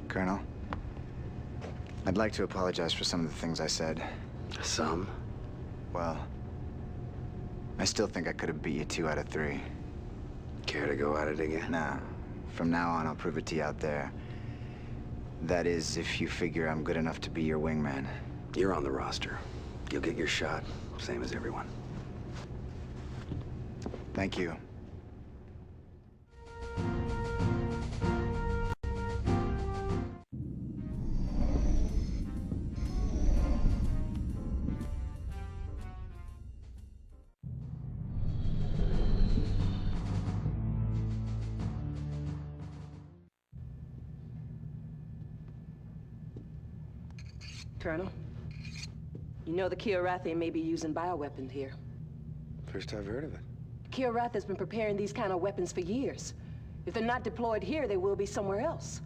Colonel, I'd like to apologize for some of the things I said. Some? Well, I still think I could have beat you 2 out of 3. Care to go at it again? Nah. From now on, I'll prove it to you out there. That is, if you figure I'm good enough to be your wingman. You're on the roster. You'll get your shot, same as everyone. Thank you. Colonel. You know the Kiorathi may be using bioweapons here. First I've heard of it. Kiorath has been preparing these kind of weapons for years. If they're not deployed here, they will be somewhere else.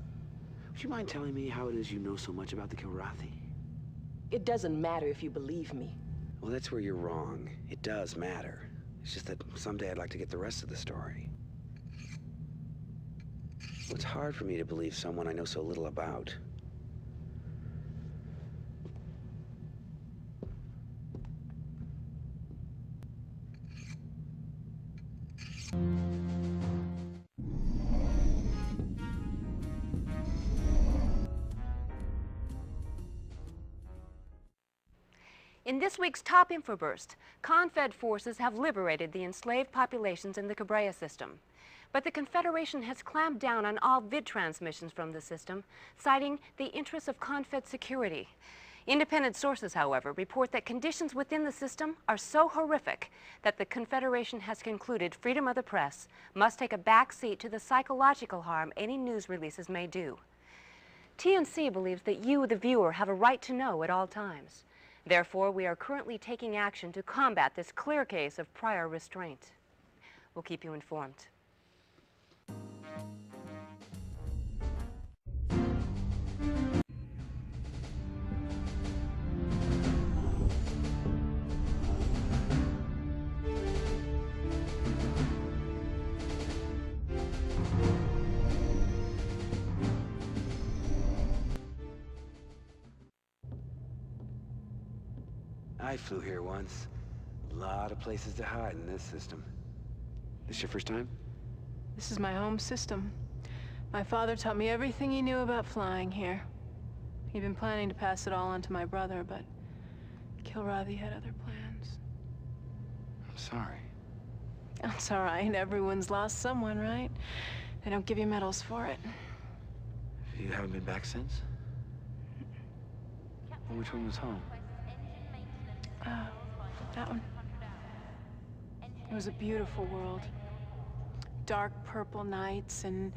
Would you mind telling me how it is you know so much about the Kiorathi? It doesn't matter if you believe me. Well, that's where you're wrong. It does matter. It's just that someday I'd like to get the rest of the story. Well, it's hard for me to believe someone I know so little about. In this week's top infoburst, Confed forces have liberated the enslaved populations in the Cabrera system. But the Confederation has clamped down on all vid transmissions from the system, citing the interests of Confed security. Independent sources, however, report that conditions within the system are so horrific that the Confederation has concluded freedom of the press must take a back seat to the psychological harm any news releases may do. TNC believes that you, the viewer, have a right to know at all times. Therefore, we are currently taking action to combat this clear case of prior restraint. We'll keep you informed. I flew here once. A lot of places to hide in this system. This your first time? This is my home system. My father taught me everything he knew about flying here. He'd been planning to pass it all on to my brother, but Kilrathi had other plans. I'm sorry. That's all right. Everyone's lost someone, right? They don't give you medals for it. You haven't been back since? Well, which one was home? That one. It was a beautiful world. Dark purple nights and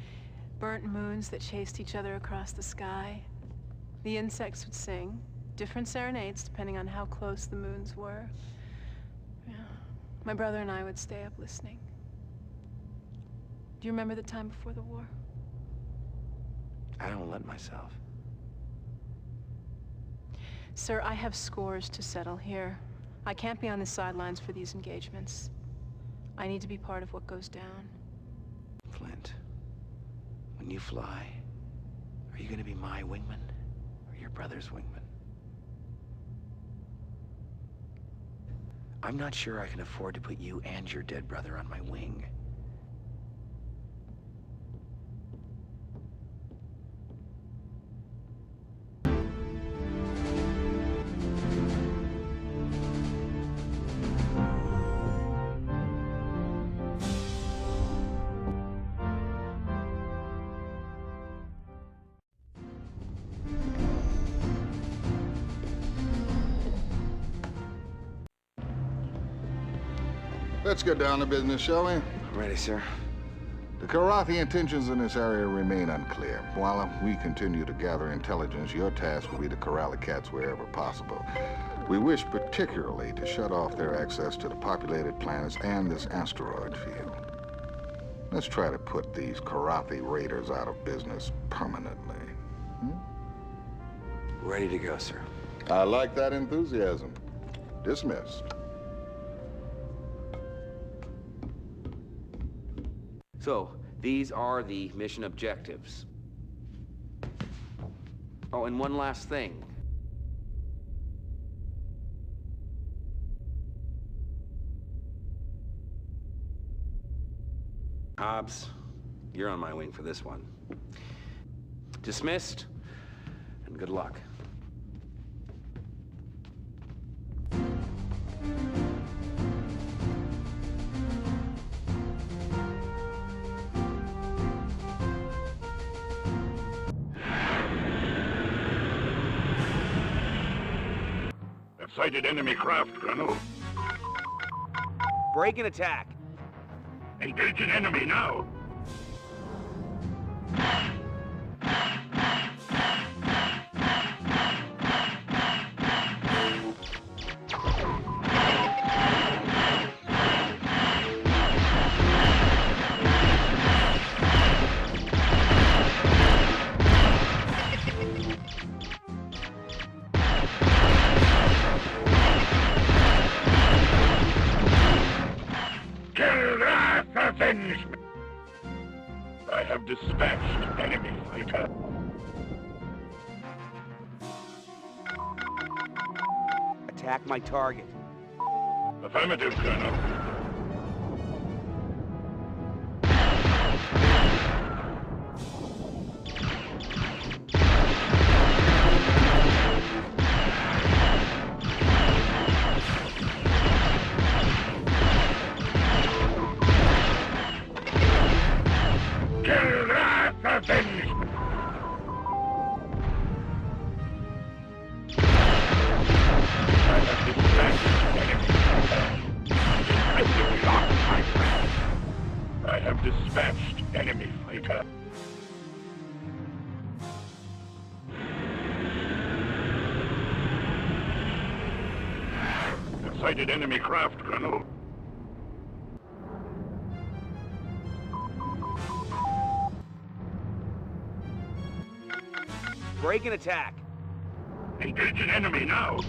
burnt moons that chased each other across the sky. The insects would sing, different serenades depending on how close the moons were. Yeah. My brother and I would stay up listening. Do you remember the time before the war? I don't let myself. Sir, I have scores to settle here. I can't be on the sidelines for these engagements. I need to be part of what goes down. Flint, when you fly, are you gonna be my wingman or your brother's wingman? I'm not sure I can afford to put you and your dead brother on my wing. Let's get down to business, shall we? Ready, sir. The Kiorathi intentions in this area remain unclear. While we continue to gather intelligence, your task will be to corral the cats wherever possible. We wish particularly to shut off their access to the populated planets and this asteroid field. Let's try to put these Kiorathi raiders out of business permanently. Ready to go, sir. I like that enthusiasm. Dismissed. So, these are the mission objectives. Oh, and one last thing. Hobbs, you're on my wing for this one. Dismissed, and good luck. Sighted enemy craft, Colonel. Break and attack. Engaging enemy now. avenge me! I have dispatched enemy fighter. Attack my target. Affirmative, Colonel. I have dispatched enemy fighter. I've sighted enemy craft, Colonel. Break and attack. Engage an enemy now.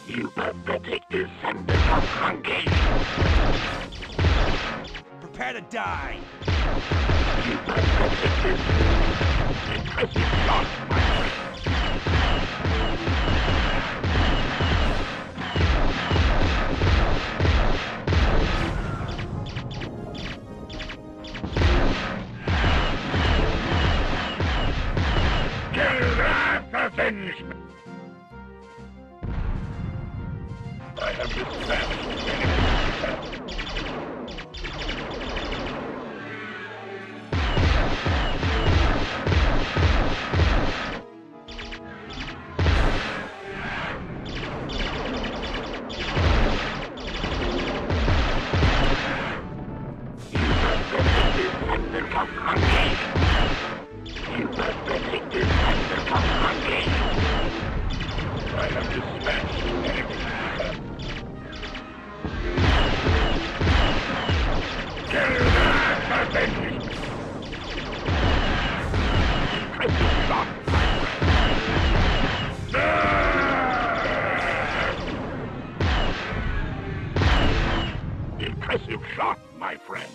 You pathetic descendant of Hungary. Prepare to die. You pathetic descendant. Impressive shot, my friend. Avenge me! I have dispatched enemy. You pathetic descendant of Hungary. I have dispatched enemy. Impressive shot, Impressive shot, my friend.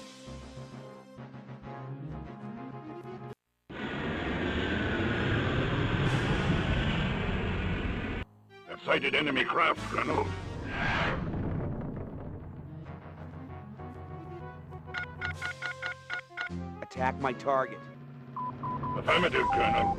I've sighted enemy craft, Colonel. Attack my target. Affirmative, Colonel.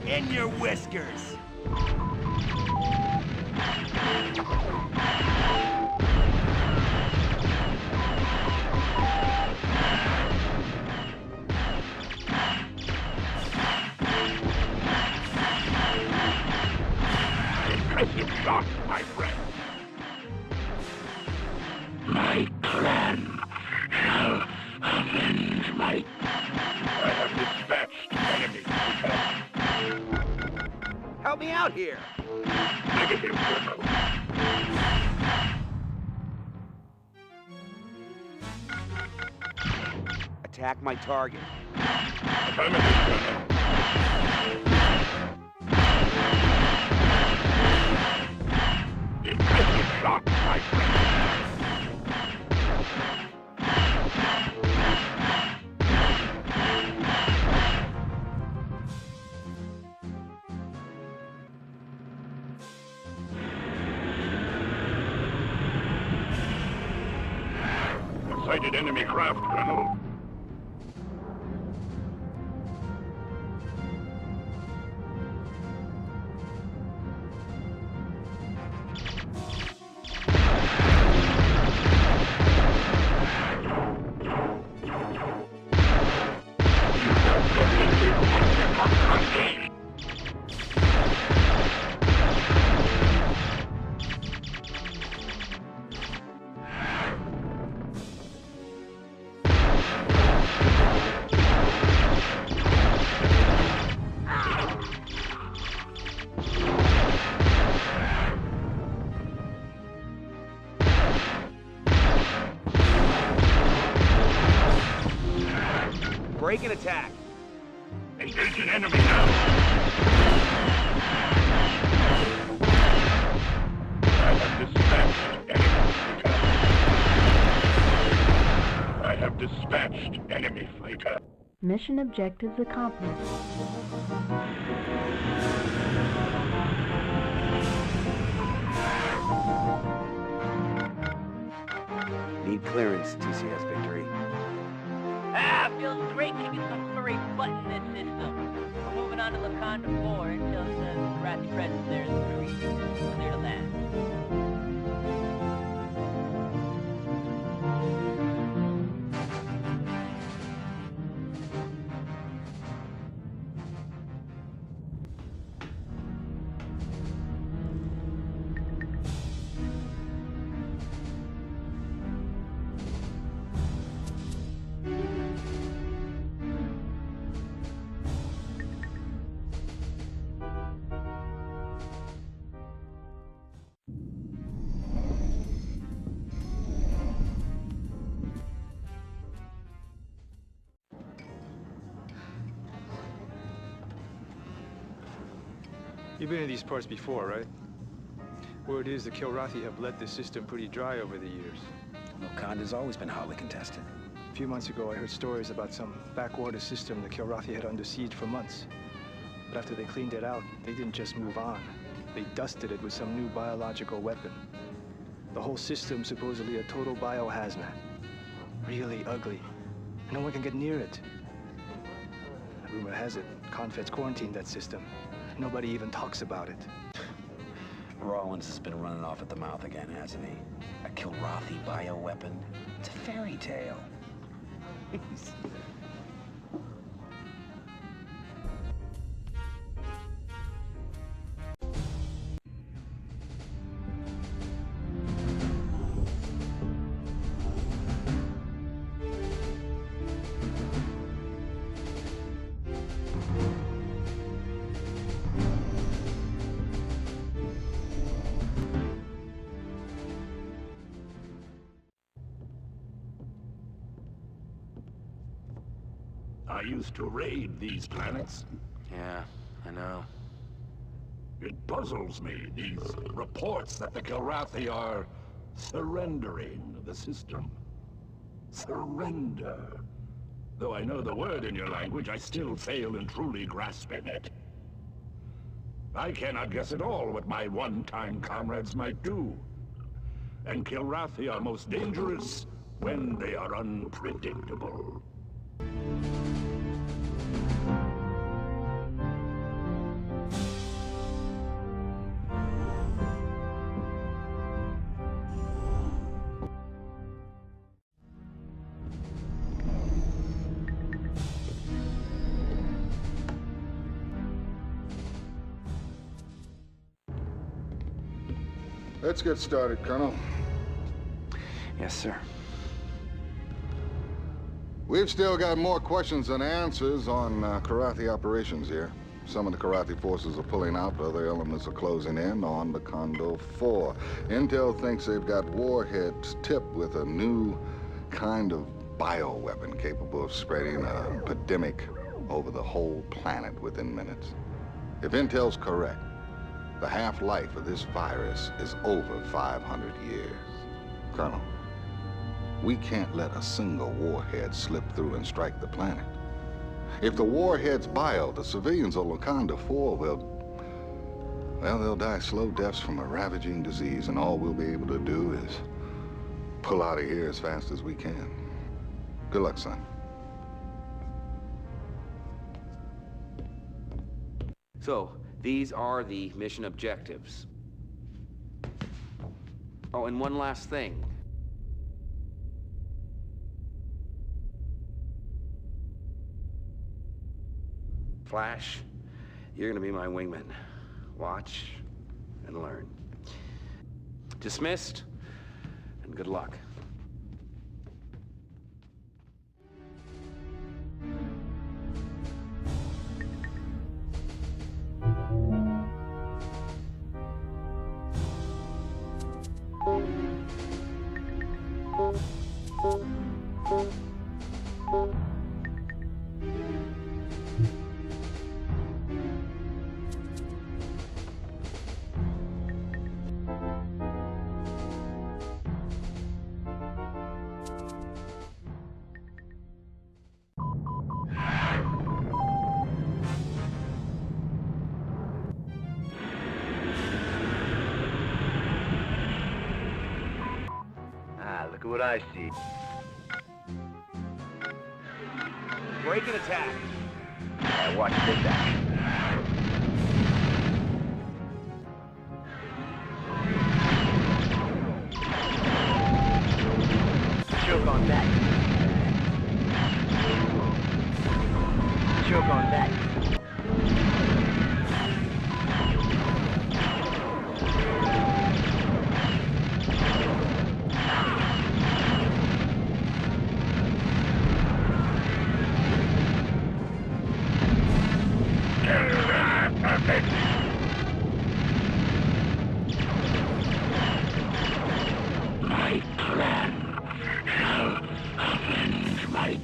In your whiskers. Impressive shot, my friend. My clan shall avenge my... I have dispatched enemy. Help me out here! Negative, Colonel. Attack my target. Affirmative, Colonel. Impressive shot, my friend. Sighted enemy craft, Colonel. Break and attack. Engaging enemy now. I have dispatched enemy fighter. Mission objectives accomplished. Need clearance, TCS Victory. Ah, feels great kicking some furry butt in this system. We're moving on to Laconda 4 until says the Rathi presence there is agreed. Clear to land. You've been in these parts before, right? Word is the Kilrathi have let this system pretty dry over the years. Wakanda's always been hotly contested. A few months ago, I heard stories about some backwater system the Kilrathi had under siege for months. But after they cleaned it out, they didn't just move on. They dusted it with some new biological weapon. The whole system supposedly a total biohazmat. Really ugly. And no one can get near it. Rumor has it, Confed's quarantined that system. Nobody even talks about it. Rollins has been running off at the mouth again, hasn't he? A Kilrathi bioweapon? It's a fairy tale. I used to raid these planets. Yeah, I know. It puzzles me, these reports that the Kilrathi are surrendering the system. Surrender. Though I know the word in your language, I still fail in truly grasping it. I cannot guess at all what my one-time comrades might do. And Kilrathi are most dangerous when they are unpredictable. Let's get started, Colonel. Yes, sir. We've still got more questions than answers on Kilrathi operations here. Some of the Kilrathi forces are pulling out, other elements are closing in on the Kondo 4. Intel thinks they've got warheads tipped with a new kind of bioweapon capable of spreading an epidemic over the whole planet within minutes. If Intel's correct, the half-life of this virus is over 500 years. Colonel, we can't let a single warhead slip through and strike the planet. If the warhead's bio, the civilians on Laconda 4 they'll die slow deaths from a ravaging disease, and all we'll be able to do is pull out of here as fast as we can. Good luck, son. So, these are the mission objectives. Oh, and one last thing. Flash, you're gonna be my wingman. Watch and learn. Dismissed, and good luck. what I see. Break and attack. Alright, watch this action. Choke on that. Choke on that. My clan shall avenge my...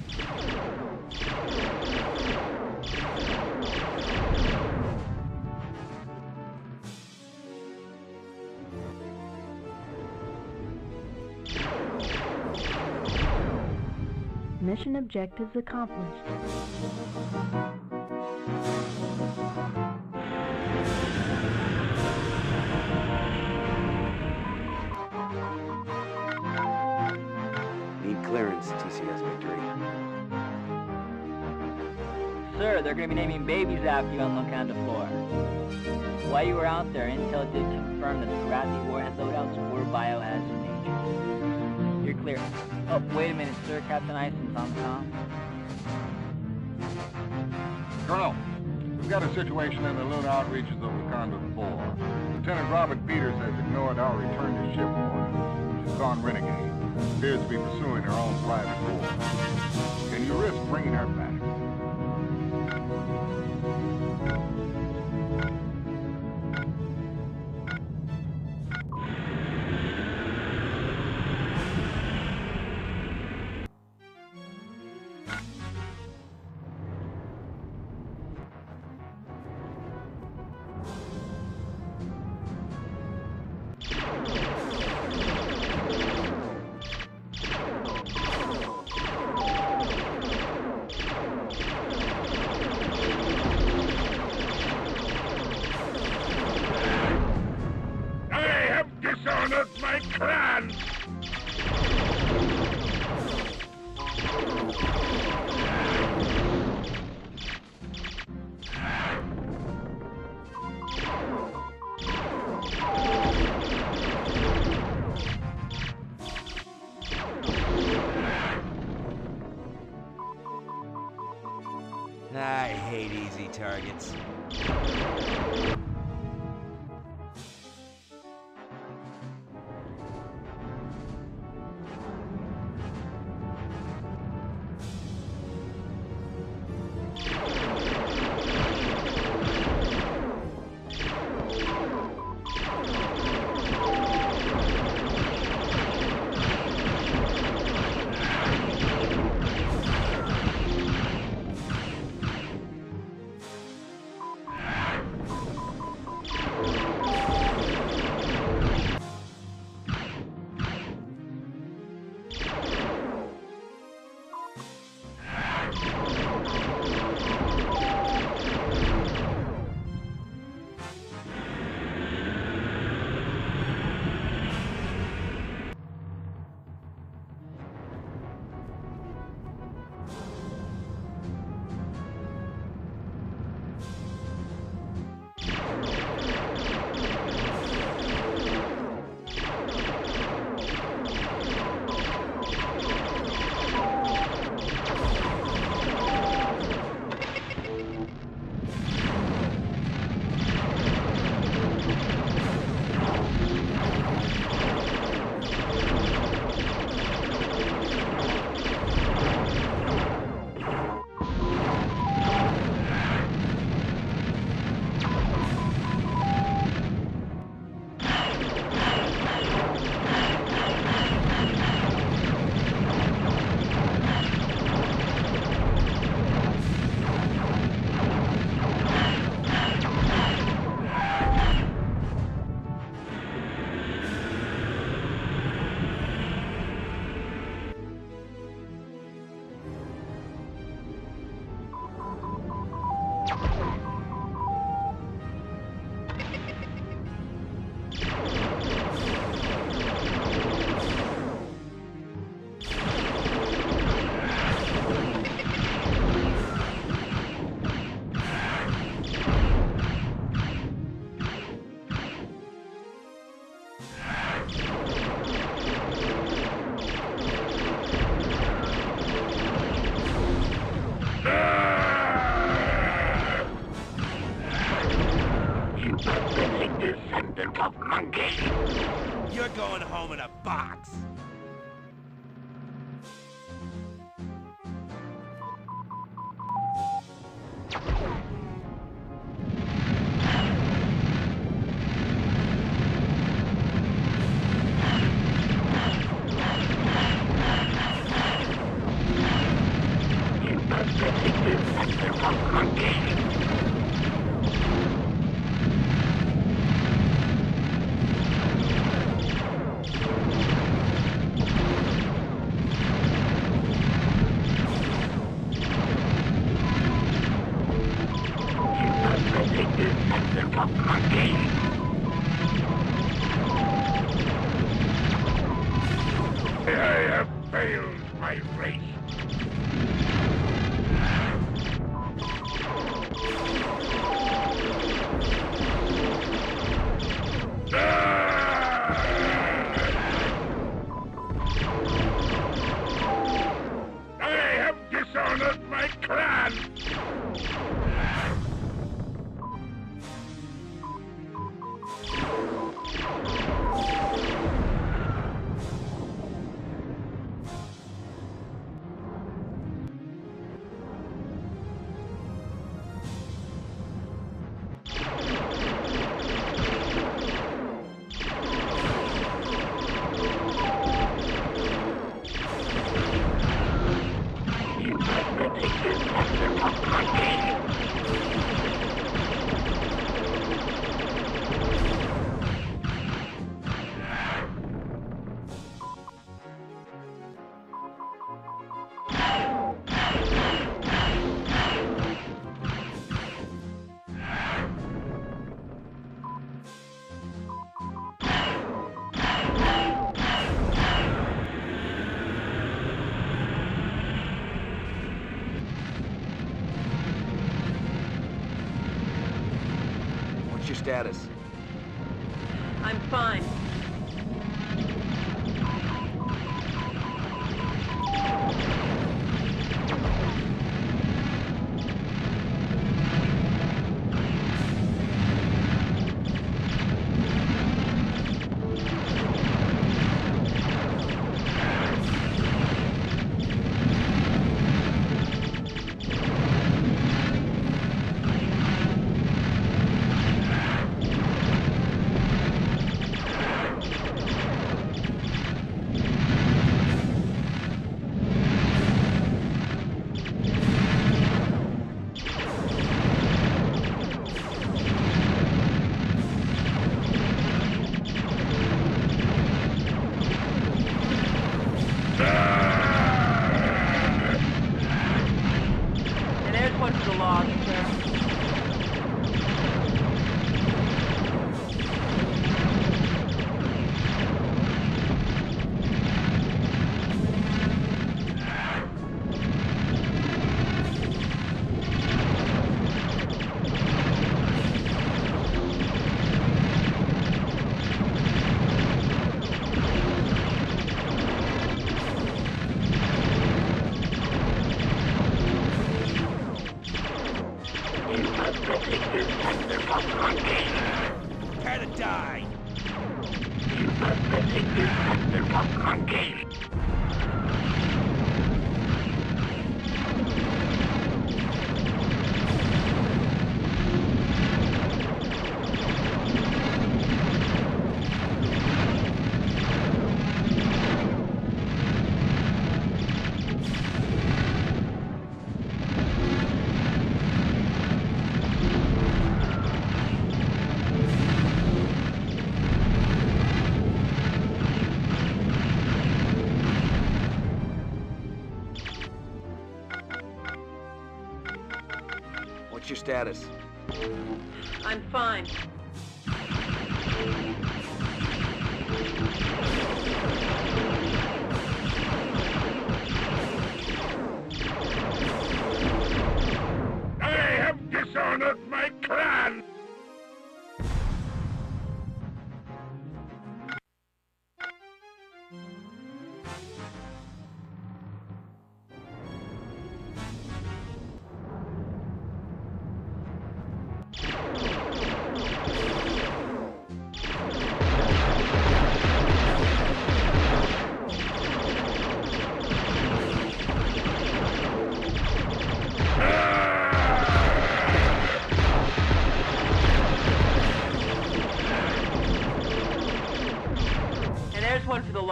Mission objectives accomplished. Need clearance, TCS Victory. Sir, they're gonna be naming babies after you on Wakanda 4. While you were out there, Intel did confirm that the Karathi warhead loadouts were biohazard nature. You're clear. Oh, wait a minute, sir. Captain Ison's on comm. Colonel, we've got a situation in the LOADOUT reaches of Wakanda 4. Lieutenant Robert Peters has ignored our return to ship orders. She's gone renegade. Appears to be pursuing her own private war. Can you risk bringing her back? Dishonored my clan! I hate easy targets. descendant of monkey. You're going home in a box. I have failed my race. I have dishonored my clan. What's your status? I'm fine. And there's one for the log, sir. Prepare to die. Monkey. What's your status? I'm fine. I have dishonored my clan.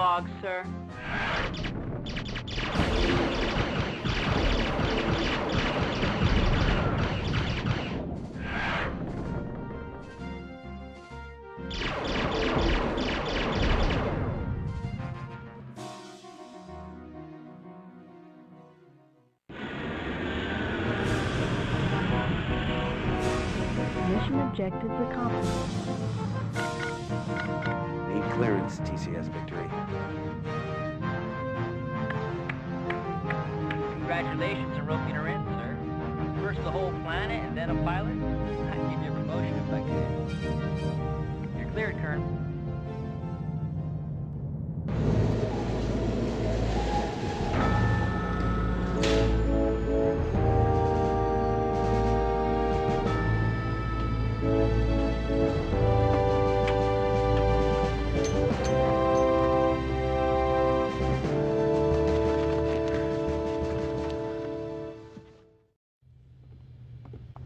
log, sir. Mission objectives accomplished. Need clearance, TCS Victory. Congratulations on roping her in, sir. First the whole planet and then a pilot? I'd give you a promotion if I could. You're cleared, Colonel.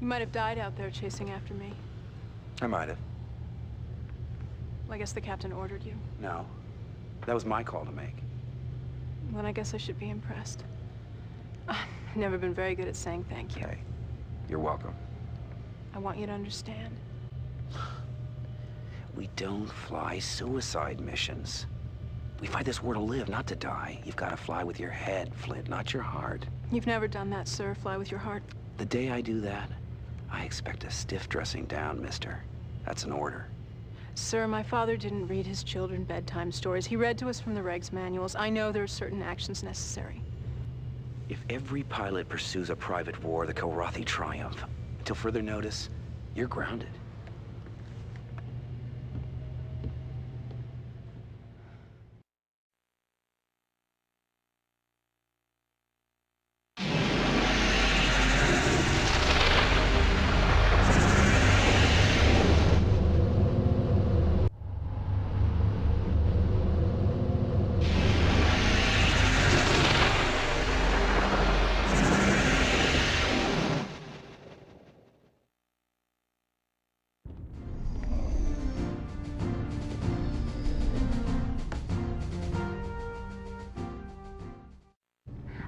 You might have died out there chasing after me. I might have. Well, I guess the captain ordered you. No. That was my call to make. Then I guess I should be impressed. I've never been very good at saying thank you. Hey, you're welcome. I want you to understand. We don't fly suicide missions. We fight this war to live, not to die. You've got to fly with your head, Flint, not your heart. You've never done that, sir. Fly with your heart. The day I do that, I expect a stiff dressing down, mister. That's an order. Sir, my father didn't read his children bedtime stories. He read to us from the regs manuals. I know there are certain actions necessary. If every pilot pursues a private war, the Kilrathi triumph. Until further notice, you're grounded.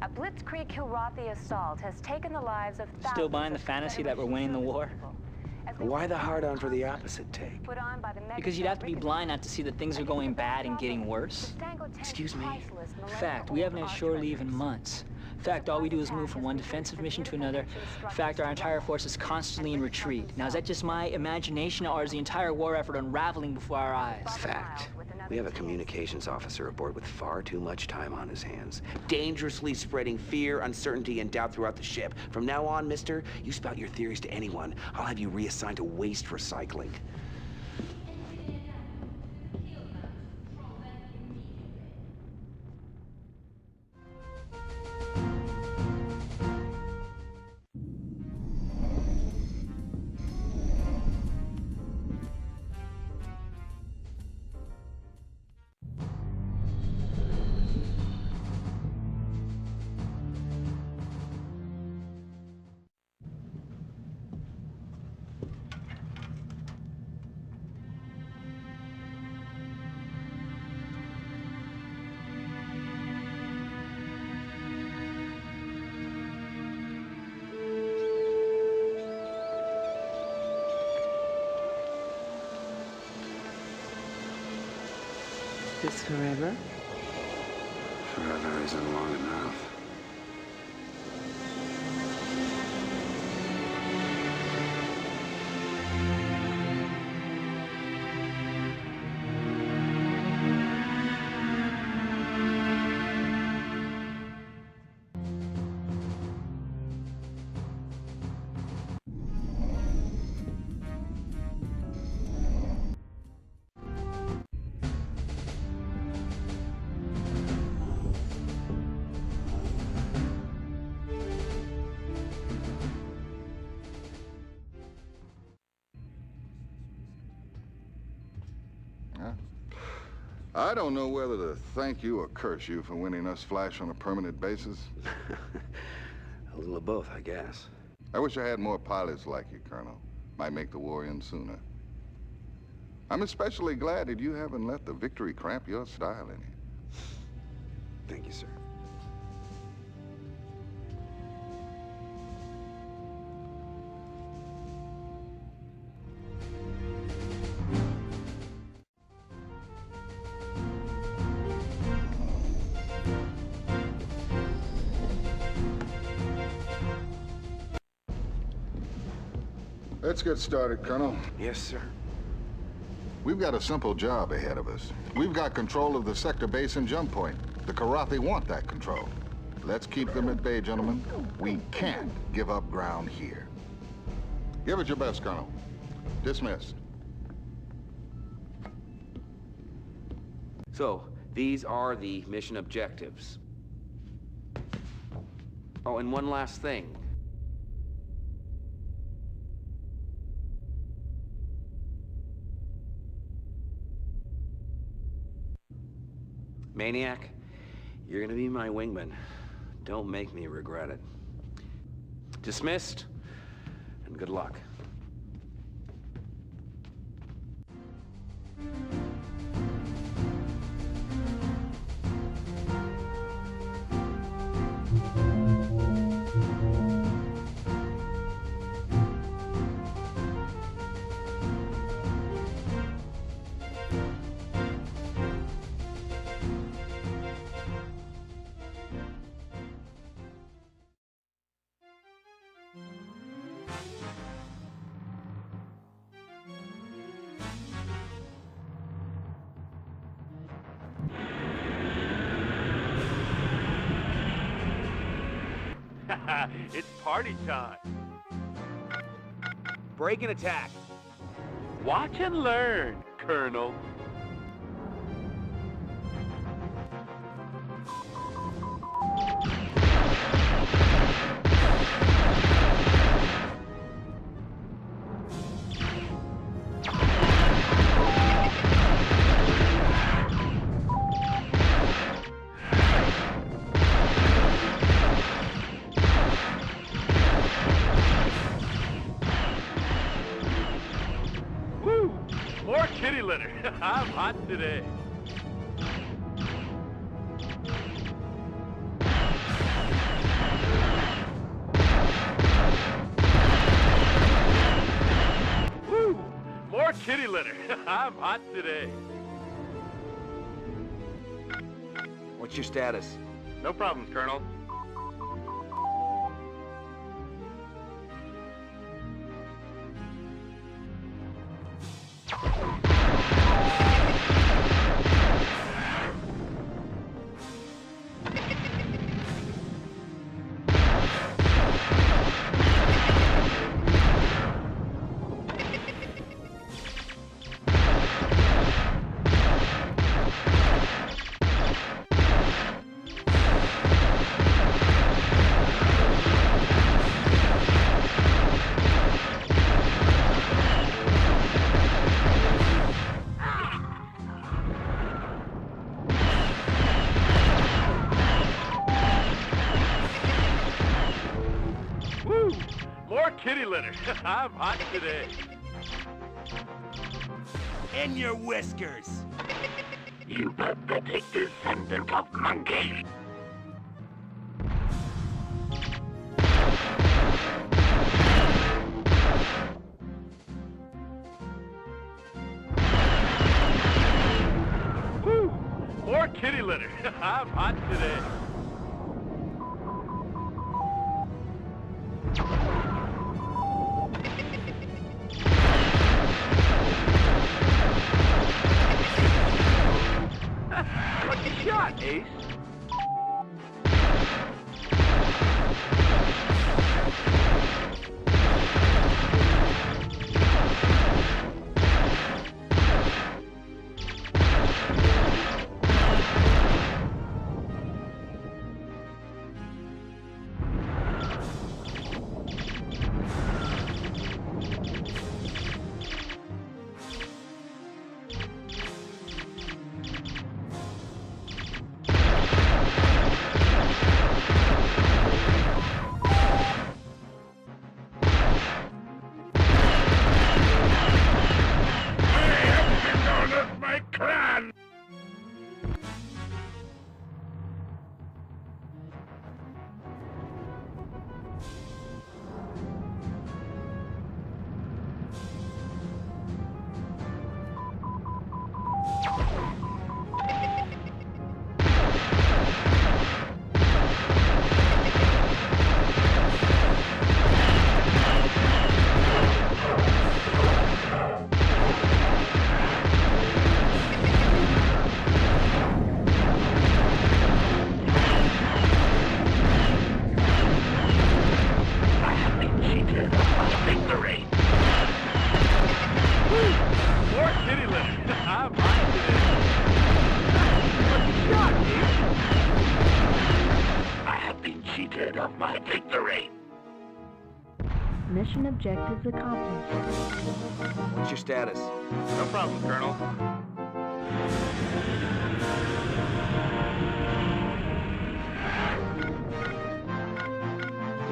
A blitzkrieg Kilrathi assault has taken the lives of thousands. Still buying the fantasy that we're winning the war? Why the hard-on for the opposite take? Because you'd have to be blind not to see that things are going bad and getting worse. Excuse me? Fact, we haven't had shore leave in months. Fact, all we do is move from one defensive mission to another. Fact, our entire force is constantly in retreat. Now, is that just my imagination, or is the entire war effort unraveling before our eyes? Fact. We have a communications officer aboard with far too much time on his hands, dangerously spreading fear, uncertainty, and doubt throughout the ship. From now on, mister, you spout your theories to anyone. I'll have you reassigned to waste recycling. This forever? Forever isn't long enough. I don't know whether to thank you or curse you for winning us Flash on a permanent basis. A little of both, I guess. I wish I had more pilots like you, Colonel. Might make the war end sooner. I'm especially glad that you haven't let the victory cramp your style any. Thank you, sir. Let's get started, Colonel. Yes, sir. We've got a simple job ahead of us. We've got control of the sector base and jump point. The Karathi want that control. Let's keep them at bay, gentlemen. We can't give up ground here. Give it your best, Colonel. Dismissed. So, these are the mission objectives. Oh, and one last thing. Maniac, you're gonna be my wingman. Don't make me regret it. Dismissed, and good luck. It's party time. Break and attack. Watch and learn, Colonel. Woo! More kitty litter. I'm hot today. Woo! More kitty litter. I'm hot today. What's your status? No problems, Colonel. Woo! More kitty litter. I'm hot today. In your whiskers. You pathetic descendant of monkey. Woo! More kitty litter. I'm hot today. Lucky shot, Ace. kitty litter. I'm hot today. I have been cheated of my victory. Mission objectives accomplished. What's your status? No problem, Colonel.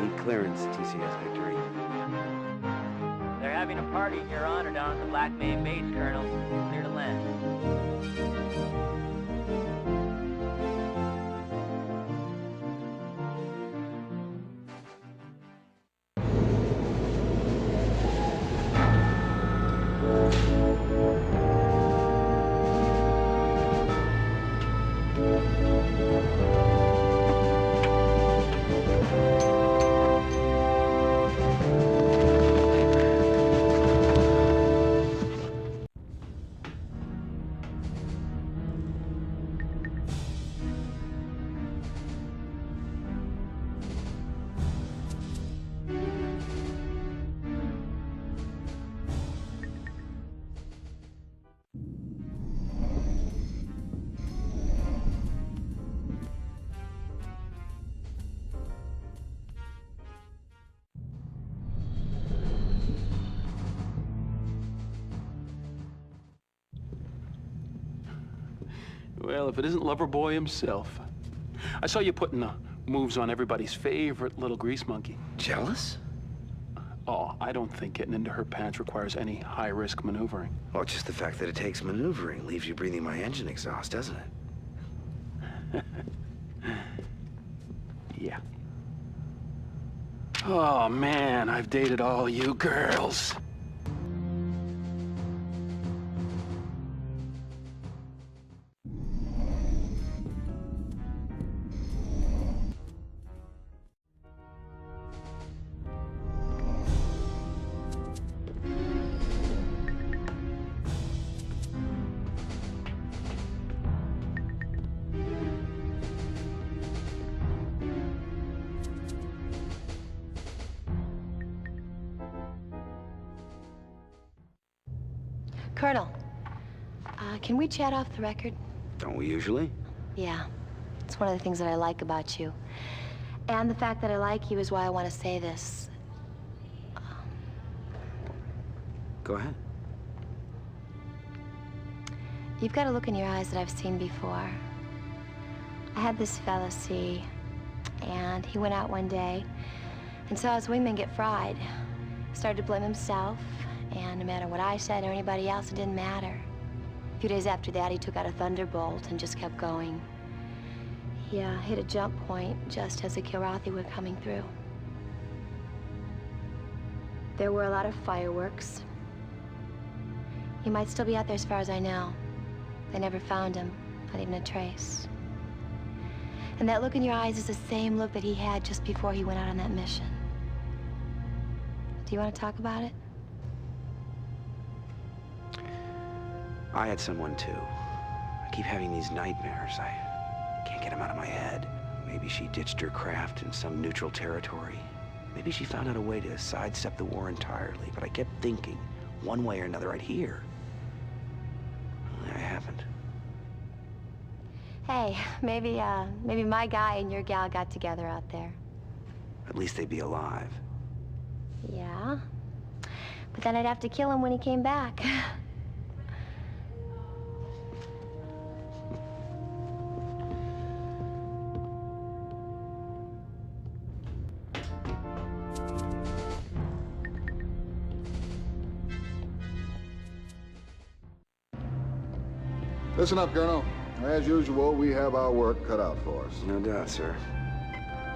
Need clearance, TCS Victory. They're having a party in your honor down at the Black Main Base, Colonel. Clear to land. Well, if it isn't Loverboy himself. I saw you putting moves on everybody's favorite little grease monkey. Jealous? Oh, I don't think getting into her pants requires any high-risk maneuvering. Well, just the fact that it takes maneuvering leaves you breathing my engine exhaust, doesn't it? Yeah. Oh, man, I've dated all you girls. Colonel, can we chat off the record? Don't we usually? Yeah. It's one of the things that I like about you. And the fact that I like you is why I want to say this. Go ahead. You've got a look in your eyes that I've seen before. I had this fella see, and he went out one day and saw his wingman get fried. Started to blame himself, and no matter what I said or anybody else, it didn't matter. A few days after that, he took out a thunderbolt and just kept going. He hit a jump point just as the Kilrathi were coming through. There were a lot of fireworks. He might still be out there as far as I know. They never found him, not even a trace. And that look in your eyes is the same look that he had just before he went out on that mission. Do you want to talk about it? I had someone too. I keep having these nightmares. I can't get them out of my head. Maybe she ditched her craft in some neutral territory. Maybe she found out a way to sidestep the war entirely, but I kept thinking, one way or another, I'd hear. I haven't. Hey, maybe my guy and your gal got together out there. At least they'd be alive. Yeah? But then I'd have to kill him when he came back. Listen up, Colonel. As usual, we have our work cut out for us. No doubt, sir.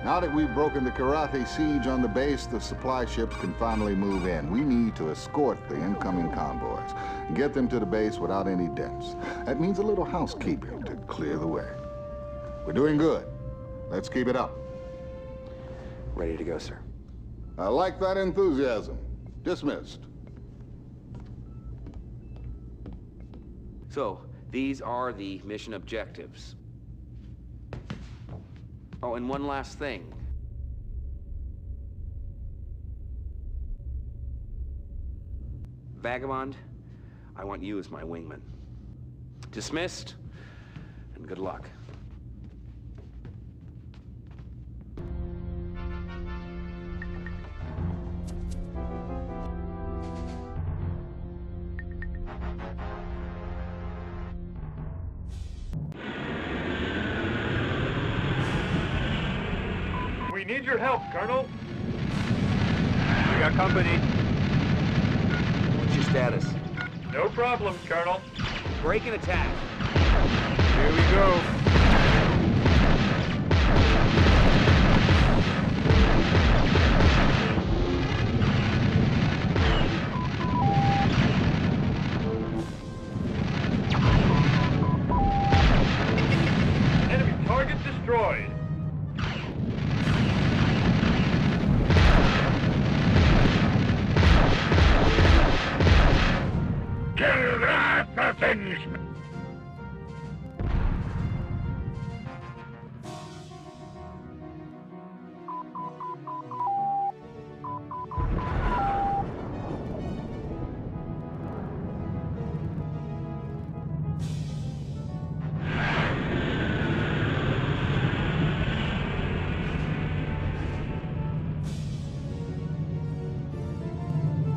Now that we've broken the Kilrathi siege on the base, the supply ships can finally move in. We need to escort the incoming convoys and get them to the base without any dents. That means a little housekeeping to clear the way. We're doing good. Let's keep it up. Ready to go, sir. I like that enthusiasm. Dismissed. So, these are the mission objectives. Oh, and one last thing. Vagabond, I want you as my wingman. Dismissed, and good luck. We need your help, Colonel. We got company. What's your status? No problem, Colonel. Break and attack. Here we go. Enemy target destroyed. Kill that for finish me.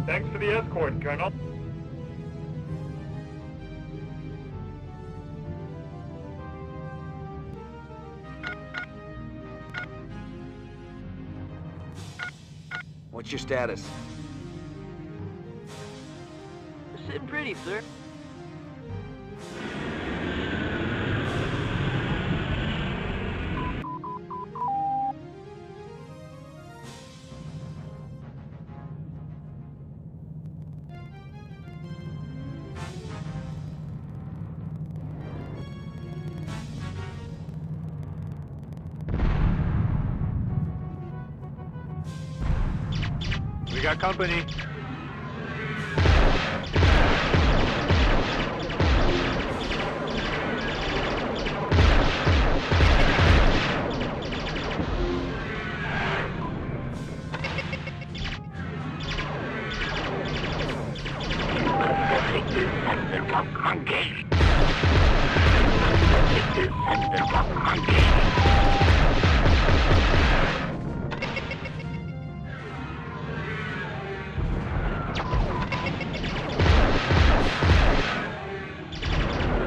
Thanks for the escort, Colonel. What's your status? Sitting pretty, sir. We got company.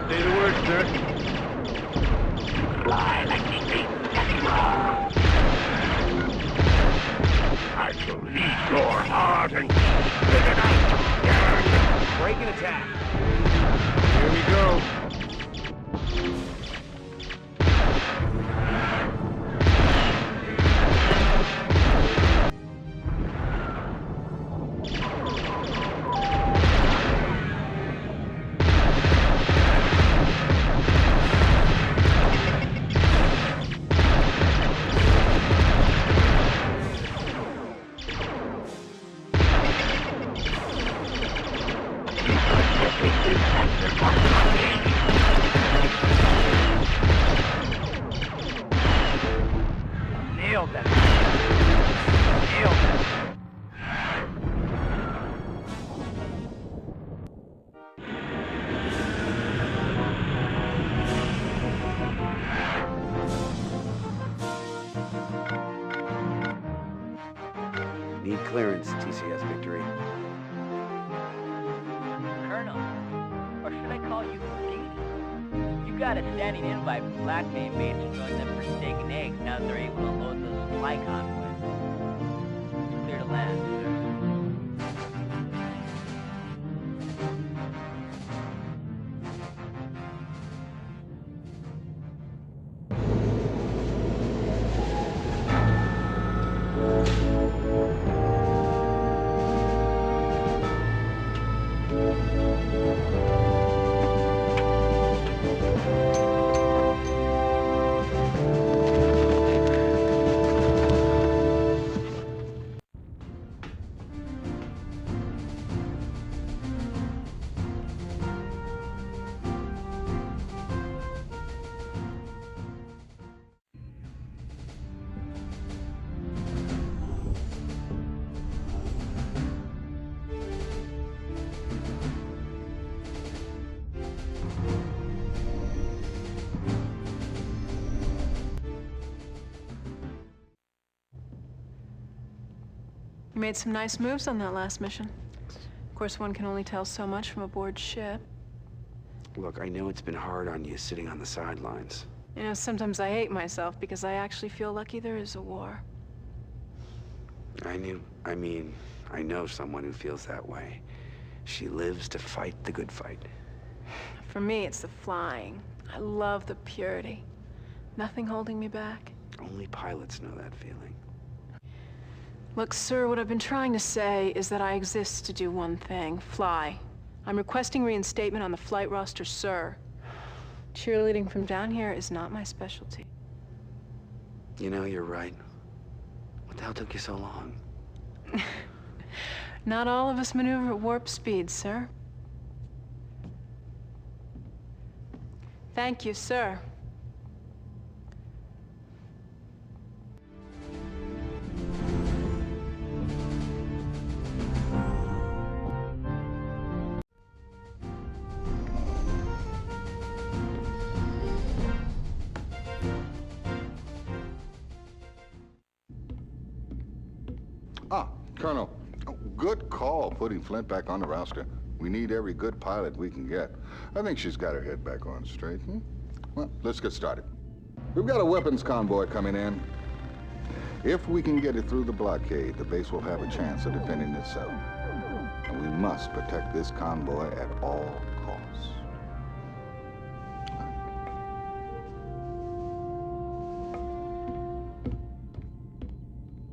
Say the word, sir. Fly like the I shall lead your heart and spit it out. Break and attack. Here we go. Nailed that. Nailed that. Need clearance, TCS Victory. Colonel, or should I call you Pete? You got a standing invite from Black Bay Base to join them for steak and eggs now that they're able to load the supply convoy. It's clear to land, sir. You made some nice moves on that last mission. Of course, one can only tell so much from aboard ship. Look, I know it's been hard on you sitting on the sidelines. You know, sometimes I hate myself because I actually feel lucky there is a war. I know someone who feels that way. She lives to fight the good fight. For me, it's the flying. I love the purity. Nothing holding me back. Only pilots know that feeling. Look, sir, what I've been trying to say is that I exist to do one thing, fly. I'm requesting reinstatement on the flight roster, sir. Cheerleading from down here is not my specialty. You know, you're right. What the hell took you so long? Not all of us maneuver at warp speed, sir. Thank you, sir. Colonel, good call putting Flint back on the roster. We need every good pilot we can get. I think she's got her head back on straight. Well, let's get started. We've got a weapons convoy coming in. If we can get it through the blockade, the base will have a chance of defending itself. And we must protect this convoy at all costs.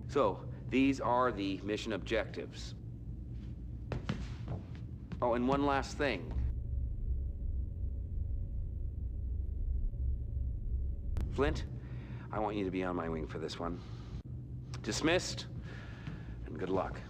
So, these are the mission objectives. Oh, and one last thing. Flint, I want you to be on my wing for this one. Dismissed, and good luck.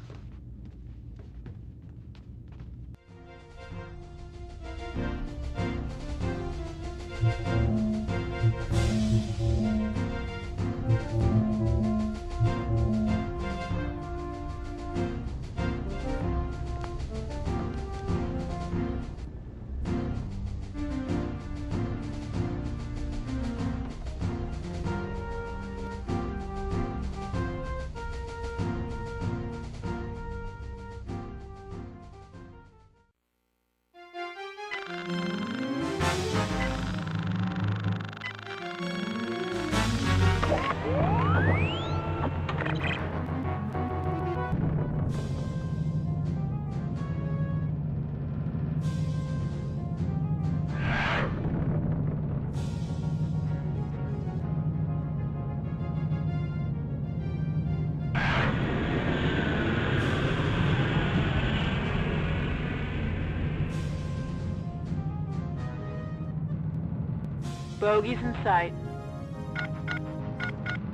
Bogies in sight.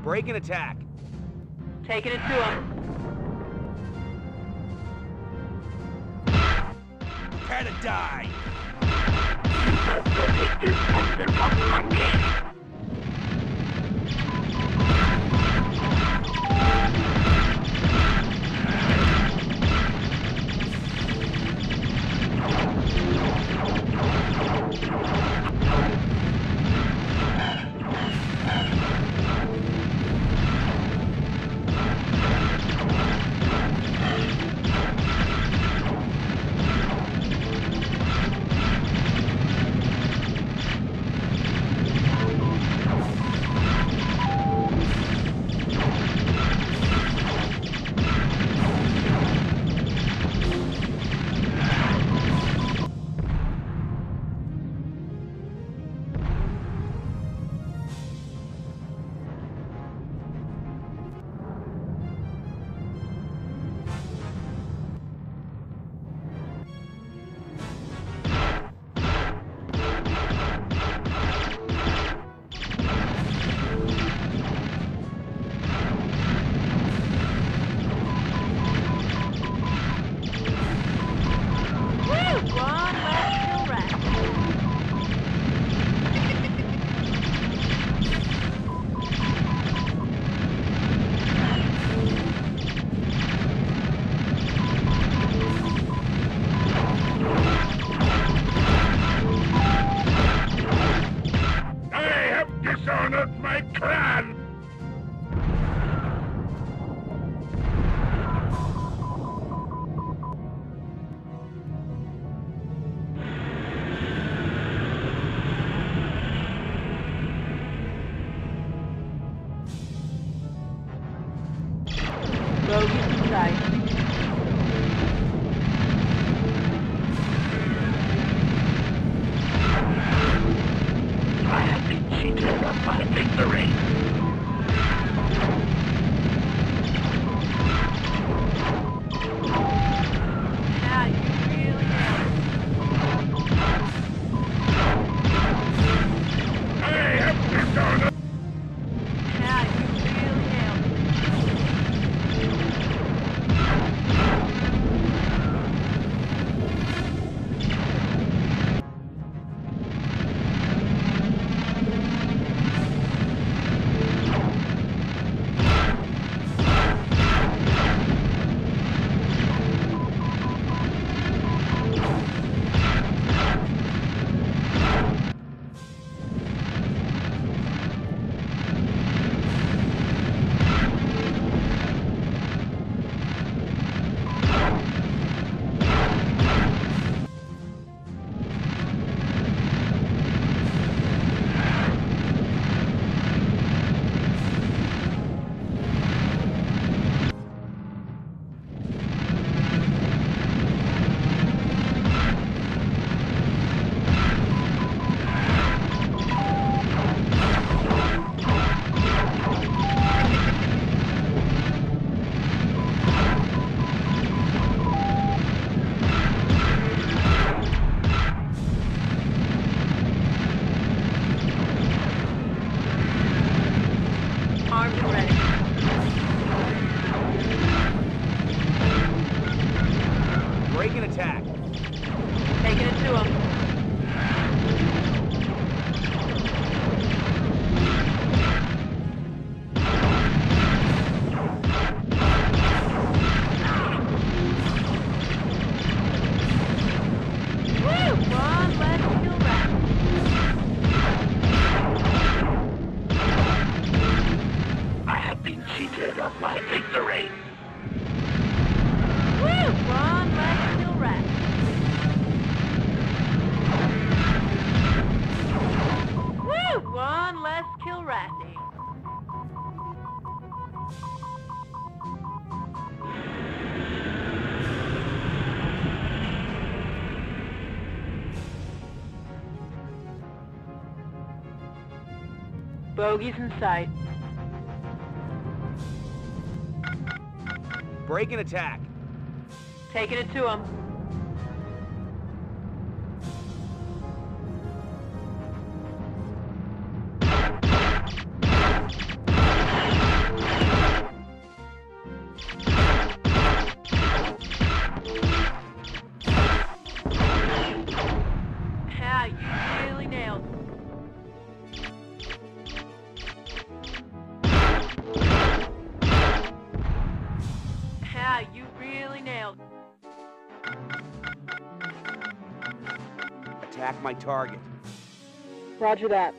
Break and attack. Taking it to him. Prepare to die. Taking it to him. Cheated of my victory. Woo! One less kill rat. Woo! One less kill ratty. Bogeys in sight. Break and attack. Taking it to him. Yeah, you really nailed it. Yeah, you really nailed it. Attack my target. Roger that.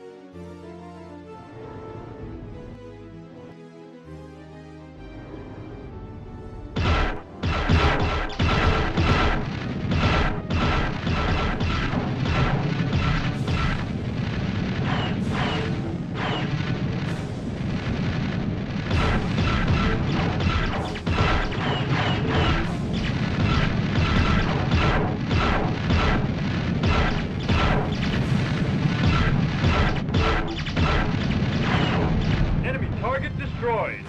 Enemy target destroyed.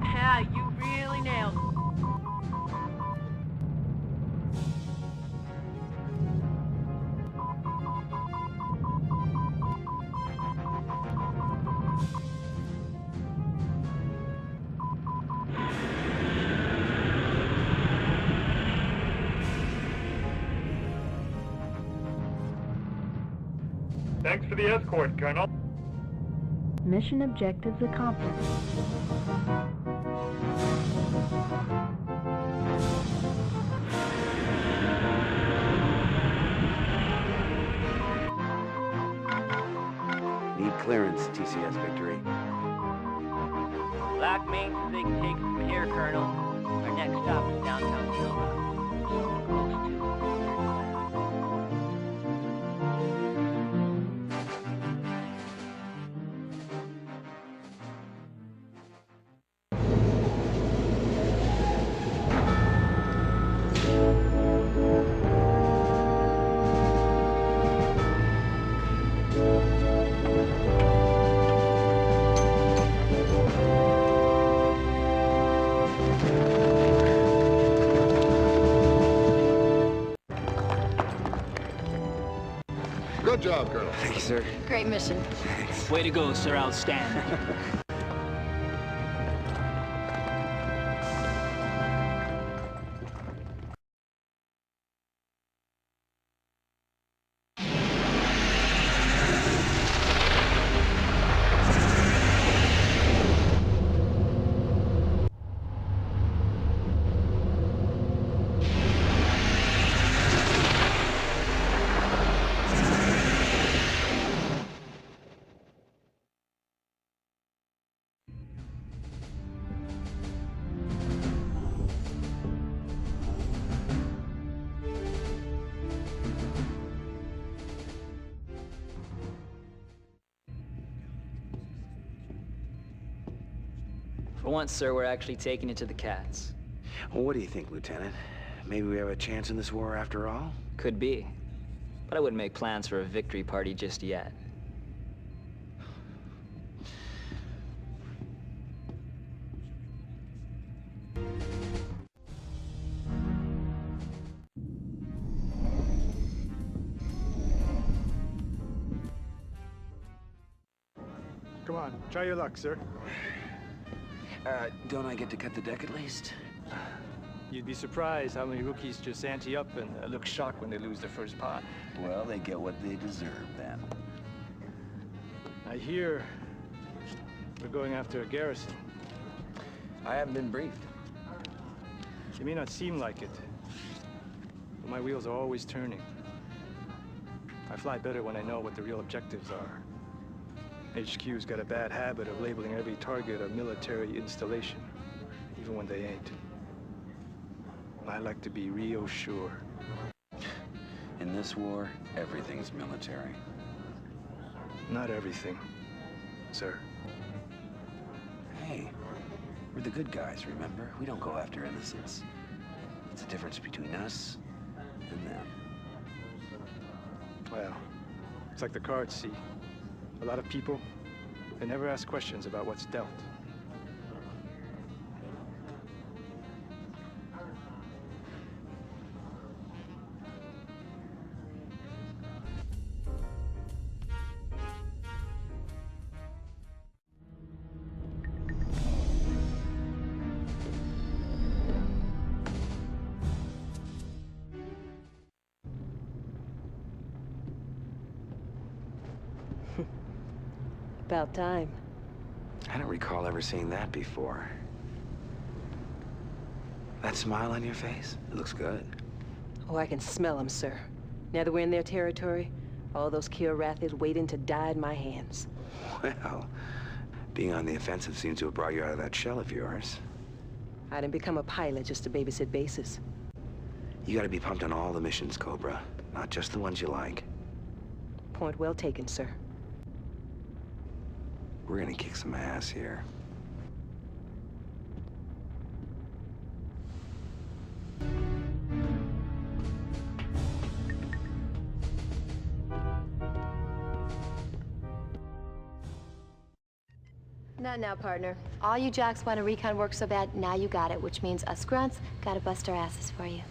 Yeah, you really nailed it. Thanks for the escort, Colonel. Mission objectives accomplished. Need clearance, TCS Victory. Black Main so they can take us from here, Colonel. Our next stop is downtown Silva. Something close to Good job, Colonel. Thank you, sir. Great mission. Way to go, sir. Outstanding. For once, sir, we're actually taking it to the cats. Well, what do you think, Lieutenant? Maybe we have a chance in this war after all? Could be. But I wouldn't make plans for a victory party just yet. Come on, try your luck, sir. Don't I get to cut the deck at least? You'd be surprised how many rookies just ante up and look shocked when they lose their first pot. Well, they get what they deserve, then. I hear we're going after a garrison. I haven't been briefed. It may not seem like it, but my wheels are always turning. I fly better when I know what the real objectives are. HQ's got a bad habit of labeling every target a military installation, even when they ain't. I like to be real sure. In this war, everything's military. Not everything, sir. Hey, we're the good guys, remember? We don't go after innocents. It's the difference between us and them. Well, it's like the cards see. A lot of people, they never ask questions about what's dealt. About time. I don't recall ever seeing that before. That smile on your face? It looks good. Oh, I can smell them, sir. Now that we're in their territory, all those Kilrathis waiting to die in my hands. Well, being on the offensive seems to have brought you out of that shell of yours. I didn't become a pilot just to babysit bases. You gotta be pumped on all the missions, Cobra. Not just the ones you like. Point well taken, sir. We're gonna kick some ass here. Not now, partner. All you jocks want to recon work so bad, now you got it, which means us grunts gotta bust our asses for you.